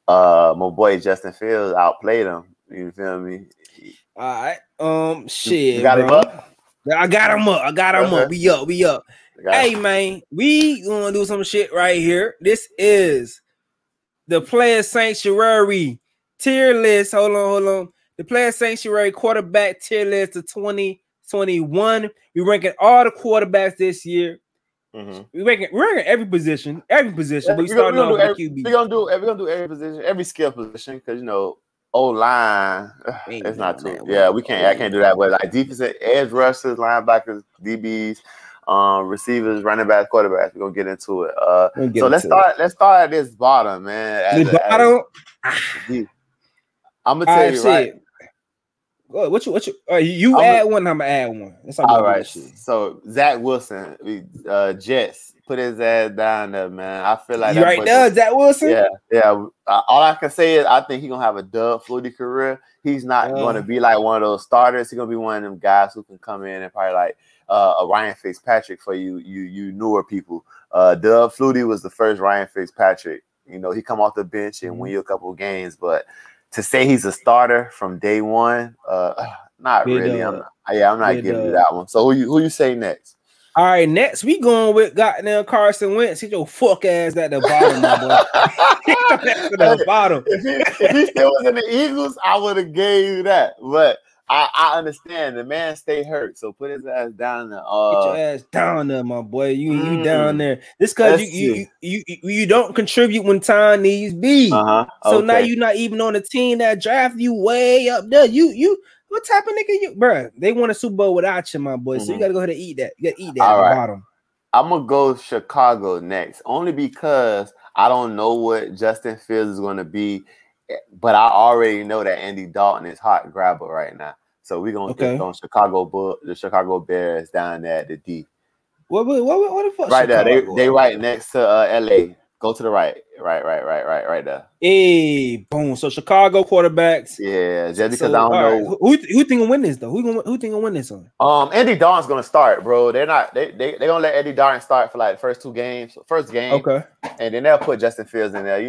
my boy Justin Fields outplayed him. You feel me? All right. Shit. You got him up? I got him up. We up. Hey, man, we gonna do some shit right here. This is the Playas Sanctuary tier list. Hold on. The Playas Sanctuary quarterback tier list of 2021. We're ranking all the quarterbacks this year. Mm-hmm. We're ranking every position. But we starting off with QB. We're gonna do every position, every skill position, because O-line, it's not too. Yeah, we can't. I can't do that. But like defensive edge rushers, linebackers, DBs, receivers, running backs, quarterbacks. We're gonna get into it. So let's start at this bottom, man. I'm gonna tell you right. What you add one? I'm gonna add one. That's all right. So Zach Wilson, Jets, put his ass down there, man. I feel like you right there, Zach Wilson. Yeah. All I can say is I think he's gonna have a dub Flutie career. He's not gonna be like one of those starters. He's gonna be one of them guys who can come in and probably like a Ryan Fitzpatrick for you newer people. Dub Flutie was the first Ryan Fitzpatrick. He come off the bench and win you a couple of games, but to say he's a starter from day one, not really. I'm not giving you that one. So who you say next? All right, next we going with goddamn Carson Wentz. Get your fuck ass at the bottom, my boy. At the bottom. If he still was in the Eagles, I would have gave you that. But I understand the man stay hurt, so put his ass down there. Get your ass down there, my boy. You down there. This because you don't contribute when time needs be. So now you're not even on the team that draft you way up there. You what type of nigga you, bro? They won a Super Bowl without you, my boy. So you gotta go ahead and eat that. You gotta eat that at the bottom. I'm gonna go Chicago next, only because I don't know what Justin Fields is gonna be. But I already know that Andy Dalton is hot grabber right now. So we're going to get on the Chicago Bears down there at the D. What the fuck? Right Chicago, there. They right next to LA. Go to the right. Right there. Hey, boom. So Chicago quarterbacks. Yeah, just because I don't know. Who think will win this, though? Who think will win this one? Andy Dalton's going to start, bro. They're going to let Andy Dalton start for like the first 2 games. First game. Okay. And then they'll put Justin Fields in there.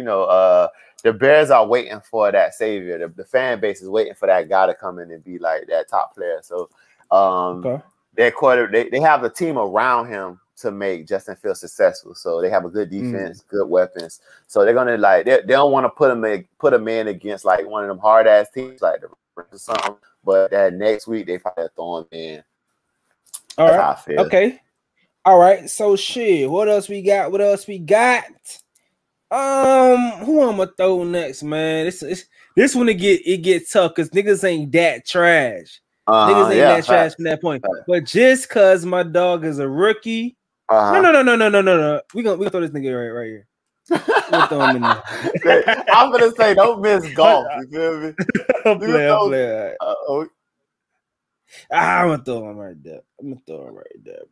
The Bears are waiting for that savior. The fan base is waiting for that guy to come in and be like that top player. So they have a team around him to make Justin Fields successful. So they have a good defense, good weapons. So they're gonna they don't want to put him in against like one of them hard ass teams like the Rams or something. But that next week they probably throw him in. All right. Okay. All right. So shit. What else we got? Who I'm gonna throw next, man? This one it get tough because niggas ain't that trash. Niggas ain't that trash from that point. But just cause my dog is a rookie, no. We gonna throw this nigga right here. We'll throw him in there. I'm gonna say don't miss golf. You feel me? I'm gonna throw him right there.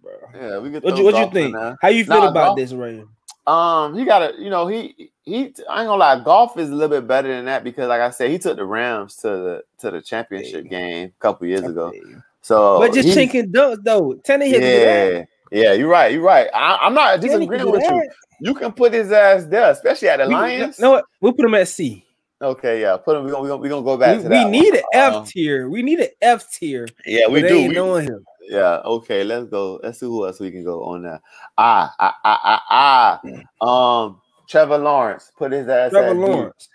Bro. Yeah, we could. What you think? How you feel about this, Ray? He got he I ain't gonna lie, golf is a little bit better than that because, like I said, he took the Rams to the championship game a couple years ago. So, but just chinking dunks though. Yeah, you're right. I'm not disagreeing with you. You can put his ass there, especially at the Lions. No, we'll put him at C. Okay, yeah, put him. We're gonna go back to that. We need an F tier. We need an F tier. Yeah, we do. We know him. Yeah. Okay. Let's go. Let's see who else we can go on there. Trevor Lawrence. Put his ass. Trevor Lawrence.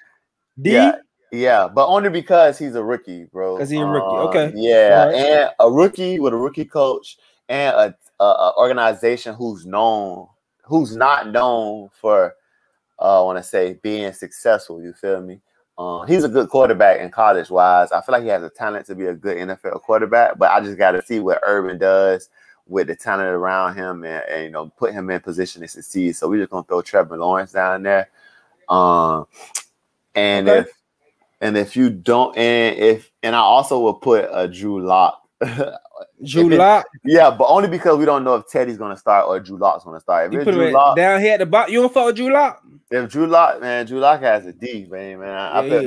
D. Yeah, but only because he's a rookie, bro. Because he's a rookie. Okay. Yeah, right. And a rookie with a rookie coach and a organization who's not known for, I want to say, being successful. You feel me? He's a good quarterback in college wise. I feel like he has a talent to be a good NFL quarterback, but I just got to see what Urban does with the talent around him and put him in position to succeed. So we're just gonna throw Trevor Lawrence down there. If you don't, and I also will put a Drew Lock. Drew Lock? Yeah, but only because we don't know if Teddy's gonna start or Drew Lock's gonna start. If you put him down here at the bottom, you don't fuck with Drew Lock? If Drew Lock has a D, man. I put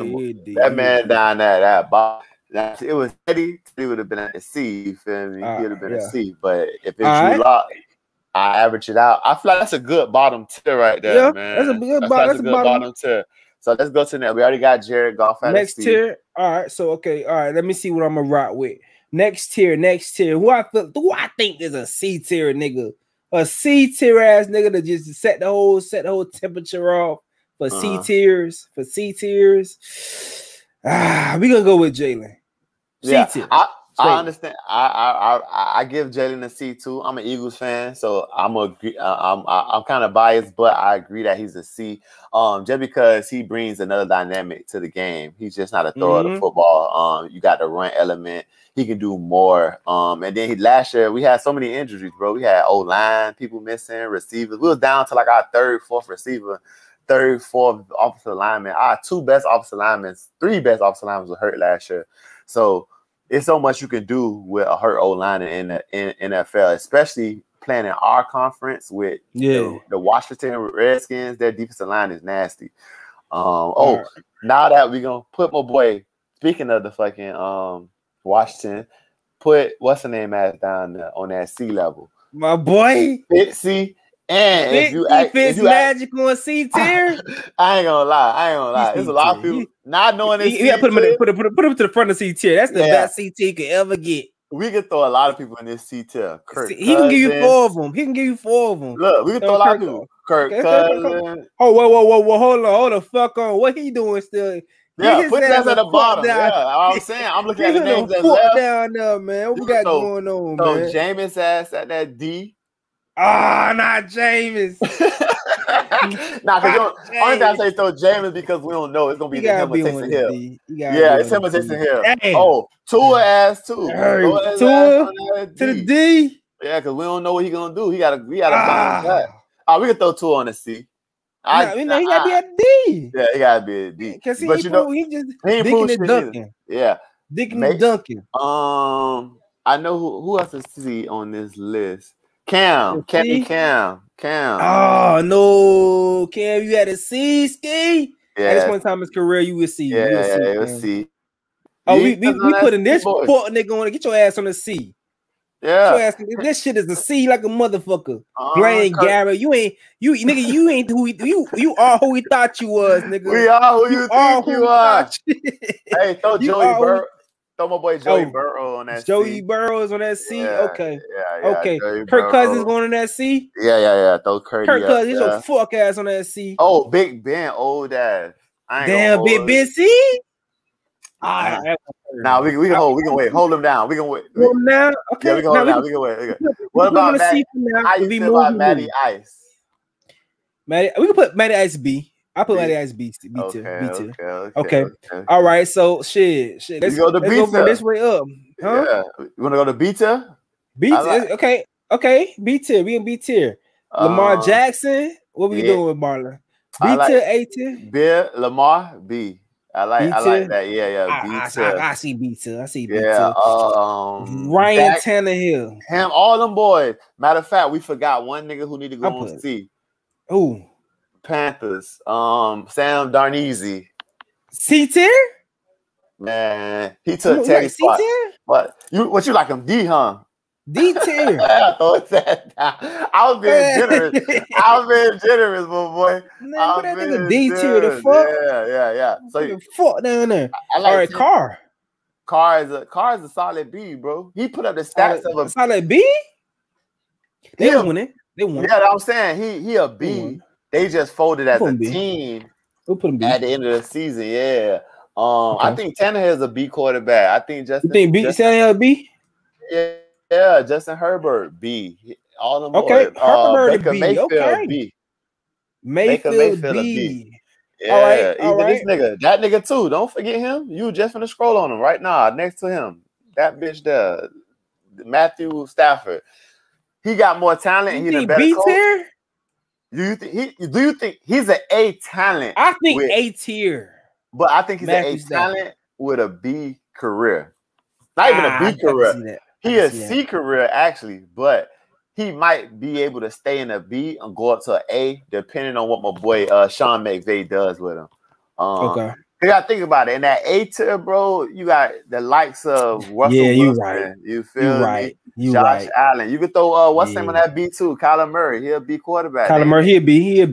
that man down there, that box. It was Teddy would have been at the C, you feel me? He would have been a C. But if it's Drew Lock, I average it out. I feel like that's a good bottom tier right there, man. That's a good bottom tier. So let's go to that. We already got Jared Goff at next tier. All right. So all right. Let me see what I'm gonna rock with. Next tier. Who I think is a C tier nigga. A C tier ass nigga to just set the whole temperature off for C tiers. We gonna go with Jalen. C tier. I understand. I give Jalen a C too. I'm an Eagles fan, so I'm kind of biased, but I agree that he's a C. Just because he brings another dynamic to the game. He's just not a thrower of the football. You got the run element. He can do more. And then last year we had so many injuries, bro. We had O-line, people missing, receivers. We was down to like our third, fourth receiver, third, fourth offensive lineman. Our three best offensive linemen were hurt last year. So it's so much you can do with a hurt O-line in NFL, especially playing in our conference with the Washington Redskins. Their defensive line is nasty. Now that we're going to put my boy, speaking of the fucking Washington, put what's the name ass down there on that C level. My boy. Fitzy. And if you Magic on C tier, I ain't gonna lie. There's a lot of people not knowing this. You put him to the front of C tier. That's the best C tier you could ever get. We could throw a lot of people in this C tier. He can give you 4 of them. Look, we can throw a lot of people. Kirk Cousins. Oh, whoa, hold the fuck on. What he doing still? Yeah, put that at the bottom. Yeah, I'm saying I'm looking at the names that left down there, man. What we got going on, man? So Jameis ass at that D. Not Jameis. Because only time I say throw Jameis because we don't know it's gonna be the him or Taysom Hill. It's him or Taysom Hill. Oh, Tua ass too. Tua to the D. Yeah, because we don't know what he's gonna do. We gotta find that. We can throw Tua on the C. He gotta be at D. Yeah, he gotta be at D. Because he just dicking and dunking. Yeah, dicking and dunking. I know who else is C on this list. Cam. Oh no, Cam, you had a C ski. Yeah, at this one time in his career, you would see. Yeah, we'll see. Oh, we putting this poor nigga on. Get your ass on the C. Yeah, this shit is a C like a motherfucker. Blaine Garrett, you ain't who you are who we thought you was, nigga. We are who you think you are. Hey, throw Joey Burrow. Throw my boy Joey Burrow on that Joey C. Burrow is on that C? Okay. Yeah. Okay. Joey Kirk Cousins going on that C? Yeah. Throw Kirk Cousins, get your fuck ass on that C. Oh, Big Ben, old ass. Damn, Big Ben C? Nah, we can hold. We can wait. Hold him down. We can wait. Hold him down? Okay. Yeah, we can hold him down. We can wait. What about Matty? How you feel about Matty Ice? We can put Matty Ice B. I put Matty Ice B too. Okay. All right. So shit. Let's go from this way up. Huh? Yeah. You want to go to B tier? B tier. Okay. B tier. We in B tier. Lamar Jackson. What we doing with Marlon? B tier, A tier, Bill Lamar B. I like that. Yeah, B tier. I see B tier. I see B tier. Yeah. Ryan Tannehill. Him, all them boys. Matter of fact, we forgot one nigga who need to go on C. Who? Panthers. Sam Darneese. C tier? Man, he took Teddy's spot. What you like him D, huh? D tier. I was being generous. I was being generous, boy. Man, that nigga D tier. The fuck? Yeah. So the fuck down there. I like all right, Carr. Carr is a solid B, bro. He put up the stats of a solid B. They won it. They won. Yeah, I'm saying he a B. They just folded as a team at the end of the season. Yeah. I think Tannehill is a B quarterback. I think Justin. You think Tannehill B? Yeah, Justin Herbert B. All them boys. Herbert Baker B. Mayfield B. Mayfield B. Yeah, all right. This nigga, that nigga too. Don't forget him. You just finna scroll on him right now, next to him. That bitch there, Matthew Stafford. He got more talent. He's a better coach. Do you think he's an A talent? I think A tier. But I think he's an A talent with a B career. Not even a B career. He a C career actually, but he might be able to stay in a B and go up to an A, depending on what my boy Sean McVay does with him. Okay. You gotta think about it. In that A tier, bro, you got the likes of Russell Wilson. Right. You feel me? Josh Allen. You could throw what's name on that B too? Kyler Murray. He'll be quarterback. Kyler Murray, he'll be. He'll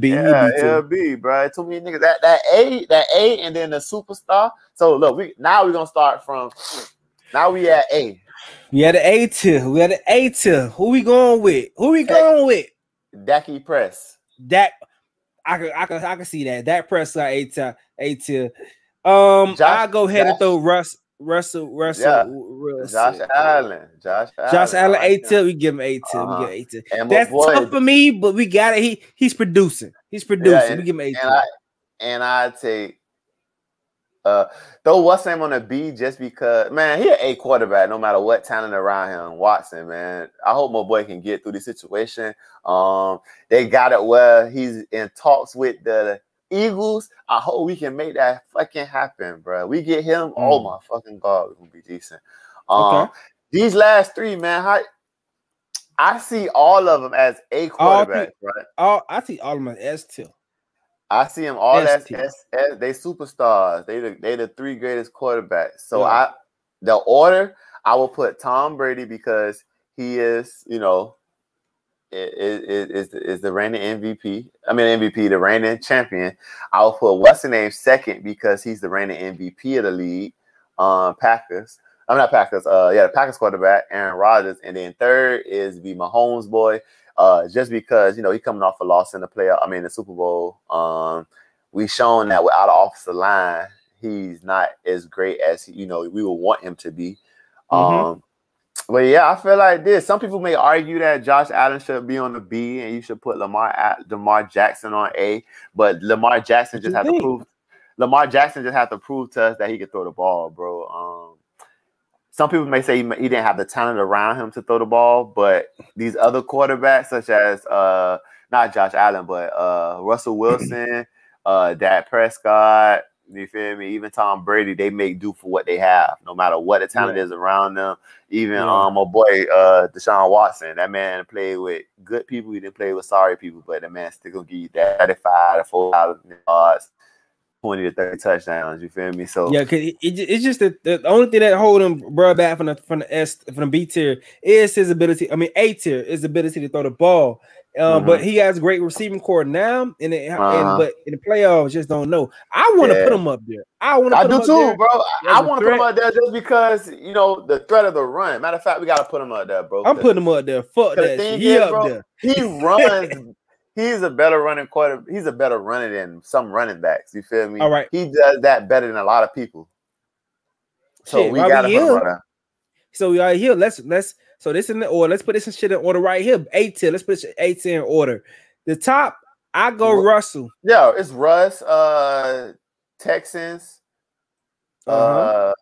be, bro. Too many niggas. That A, and then the superstar. So look, we're gonna start from. Now we at A. We at the A tier. Who we going with? Dak Press. I can see that. Dak Prescott A tier. I'll go ahead and throw Russell. Josh Allen. Josh Allen A tier. We give him A tier. We give him A tier. That's tough for me, but we got it. He's producing. We give him A tier. And I take throw what's name on a B just because, man, he an A quarterback no matter what talent around him. Watson, man. I hope my boy can get through the situation. They got it where he's in talks with the Eagles. I hope we can make that fucking happen, bro. We get him. Oh my fucking God, we're gonna be decent. These last three, man, I see all of them as A quarterbacks, right? I see all of them as S tier. I see them all as they superstars. They the three greatest quarterbacks. So the order I will put Tom Brady because he is, is the reigning MVP. I mean MVP, the reigning champion. I will put what's the name second because he's the reigning MVP of the league. Packers. I'm not Packers. The Packers quarterback, Aaron Rodgers, and then third is the Mahomes boy. Just because he coming off a loss in the playoff. I mean the Super Bowl. We shown that without an offensive line, he's not as great as we would want him to be. But yeah, I feel like this. Some people may argue that Josh Allen should be on the B and you should put Lamar Jackson on A. But Lamar Jackson just have to prove. Lamar Jackson just have to prove to us that he can throw the ball, bro. Some people may say he didn't have the talent around him to throw the ball, but these other quarterbacks, such as not Josh Allen, but Russell Wilson, Dak Prescott, you feel me? Even Tom Brady, they make do for what they have, no matter what the talent is around them. Even my boy Deshaun Watson, that man played with good people. He didn't play with sorry people, but that man still gonna give you that 35 to 4,000 yards. 20 to 30 touchdowns, you feel me? So yeah, because it's just the only thing that hold him bro back from the B tier is his ability. I mean, A tier is the ability to throw the ball. But he has a great receiving core now, but in the playoffs, just don't know. I want to put him up there. I do too, bro. I want to put him up there just because the threat of the run. Matter of fact, we gotta put him up there, bro. I'm putting him up there. Fuck that shit. He up there. He runs. He's a better running quarterback. He's a better runner than some running backs. You feel me? All right. He does that better than a lot of people. So we got to put him right there. So we are here. So this in the order. Let's put this shit in order right here. A tier. Let's put this A tier in order. The top, I go Russell. Yeah, it's Russ. Texans. I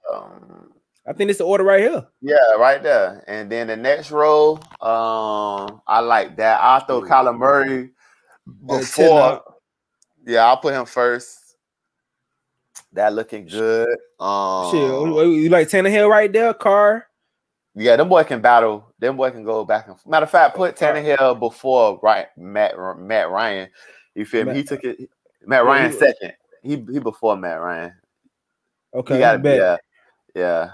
think it's the order right here. Yeah, right there. And then the next row, I like that. I'll throw Kyler Murray before Yeah, I'll put him first. That looking good. Shit, you like Tannehill right there, Carr? Yeah, them boy can battle. Them boy can go back and forth. Matter of fact, put Tannehill before Matt Ryan. You feel me? He took it. Matt Ryan second. He before Matt Ryan. Okay, he got to be yeah,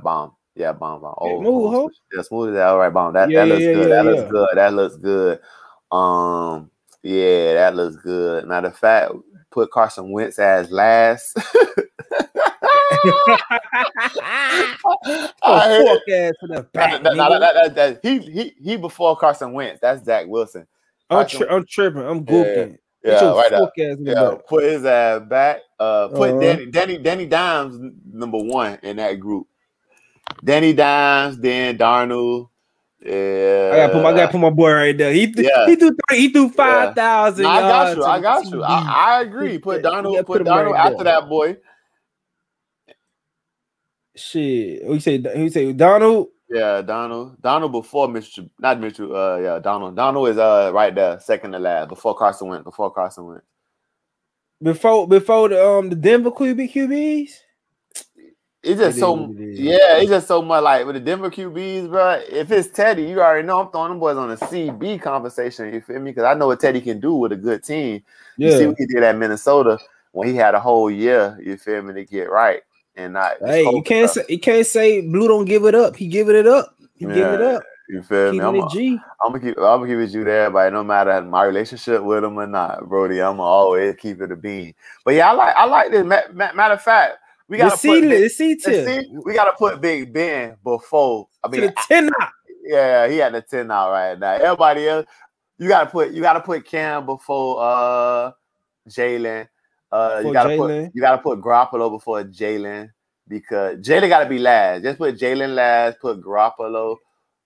bomb. Yeah, bomb. Oh, yeah, smooth as that. All right, bomb. That looks good. That looks good. That looks good. Yeah, that looks good. Matter of fact, put Carson Wentz as last. He before Carson Wentz. That's Zach Wilson. I'm tripping. I'm goofing. Yeah, right up. Yeah, put his ass back. Put Danny Dimes number 1 in that group. Danny Dimes, then Darnold. Yeah, I gotta put my boy right there. He threw 5,000. I got you. I agree. Put Darnold after that boy. Shit, he say Donald. Yeah, Donald before Mitchell, not Mitchell. Yeah, Donald is right there, second to last, before Carson Wentz. Before the Denver QBs. It's just it's just so much like with the Denver QBs, bro. If it's Teddy, you already know I'm throwing them boys on a CB conversation. You feel me? Because I know what Teddy can do with a good team. You see what he did at Minnesota when he had a whole year. You feel me, to get right. And not you can't say Blue don't give it up. He giving it up. He giving it up. You feel me? I'm gonna keep it you there, but no matter my relationship with him or not, Brody, I'm gonna always keep it a bean. But yeah, I like this. Matter of fact, we gotta we gotta put Big Ben before. I mean, the 10 out. Yeah, he had the 10 out right now. Everybody else, you gotta put Cam before Jalen. You gotta put Garoppolo before Jalen, because Jalen gotta be last. Just put Jalen last, put Garoppolo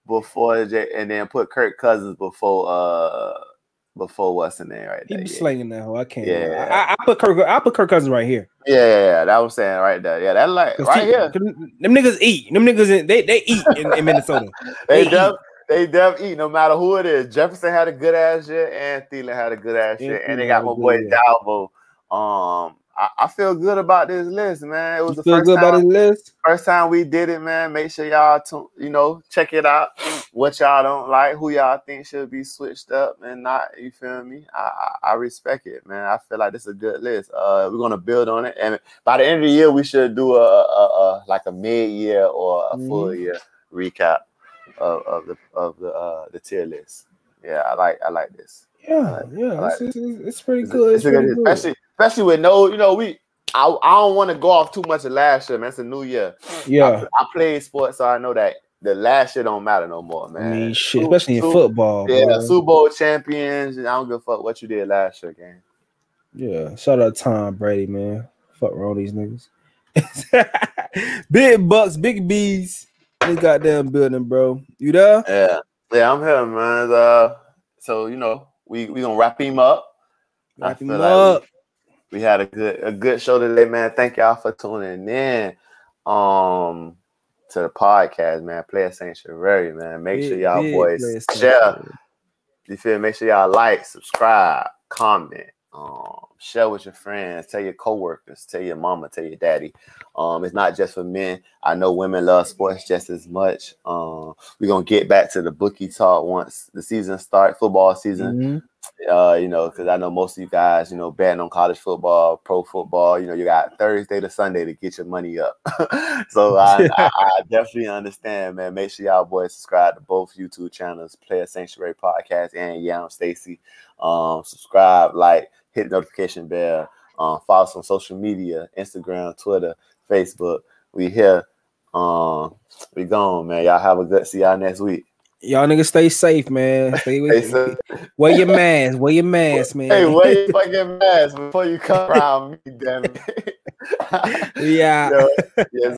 before and then put Kirk Cousins before what's in there right there. He be slinging that hoe. I can't. Yeah, I put Kirk Cousins right here. Yeah, that was saying right there. Yeah, that like right here. Them niggas eat. Them niggas they eat in Minnesota. They definitely eat no matter who it is. Jefferson had a good ass year, and Thielen had a good ass year, and they got my boy Dalvo. I feel good about this list, man. It was first time we did it, man. Make sure y'all check it out. What y'all don't like, who y'all think should be switched up and not. You feel me? I respect it, man. I feel like this is a good list. We're gonna build on it, and by the end of the year, we should do a mid-year or a full year recap of the tier list. Yeah, I like this. Yeah, it's pretty good. It's pretty good. Especially with I don't want to go off too much of last year, man. It's a new year. Yeah, I played sports, so I know that the last year don't matter no more, man. I mean, shit, especially in football. Yeah, bro. Super Bowl champions. I don't give a fuck what you did last year, gang. Yeah, shout out Tom Brady, man. Fuck wrong these niggas. Big bucks, big bees. This goddamn building, bro. You there? Yeah, I'm here, man. So we gonna wrap him up. We had a good show today, man. Thank y'all for tuning in to the podcast, man. Playas Sanctuary, man. Make sure y'all boys share. You feel? Make sure y'all like, subscribe, comment, share with your friends, tell your coworkers, tell your mama, tell your daddy. It's not just for men. I know women love sports just as much. We're gonna get back to the bookie talk once the season starts, football season. Because I know most of you guys, betting on college football, pro football, you got Thursday to Sunday to get your money up. So I definitely understand, man. Make sure y'all boys subscribe to both YouTube channels, Playas Sanctuary Podcast and I'm Stacy. Subscribe, like, hit the notification bell. Follow us on social media, Instagram, Twitter, Facebook. We here. We gone, man. Y'all have a good. See y'all next week. Y'all niggas stay safe, man. Wear your mask, man. Hey, wear your fucking mask before you come around me, damn it. Yeah. Yes.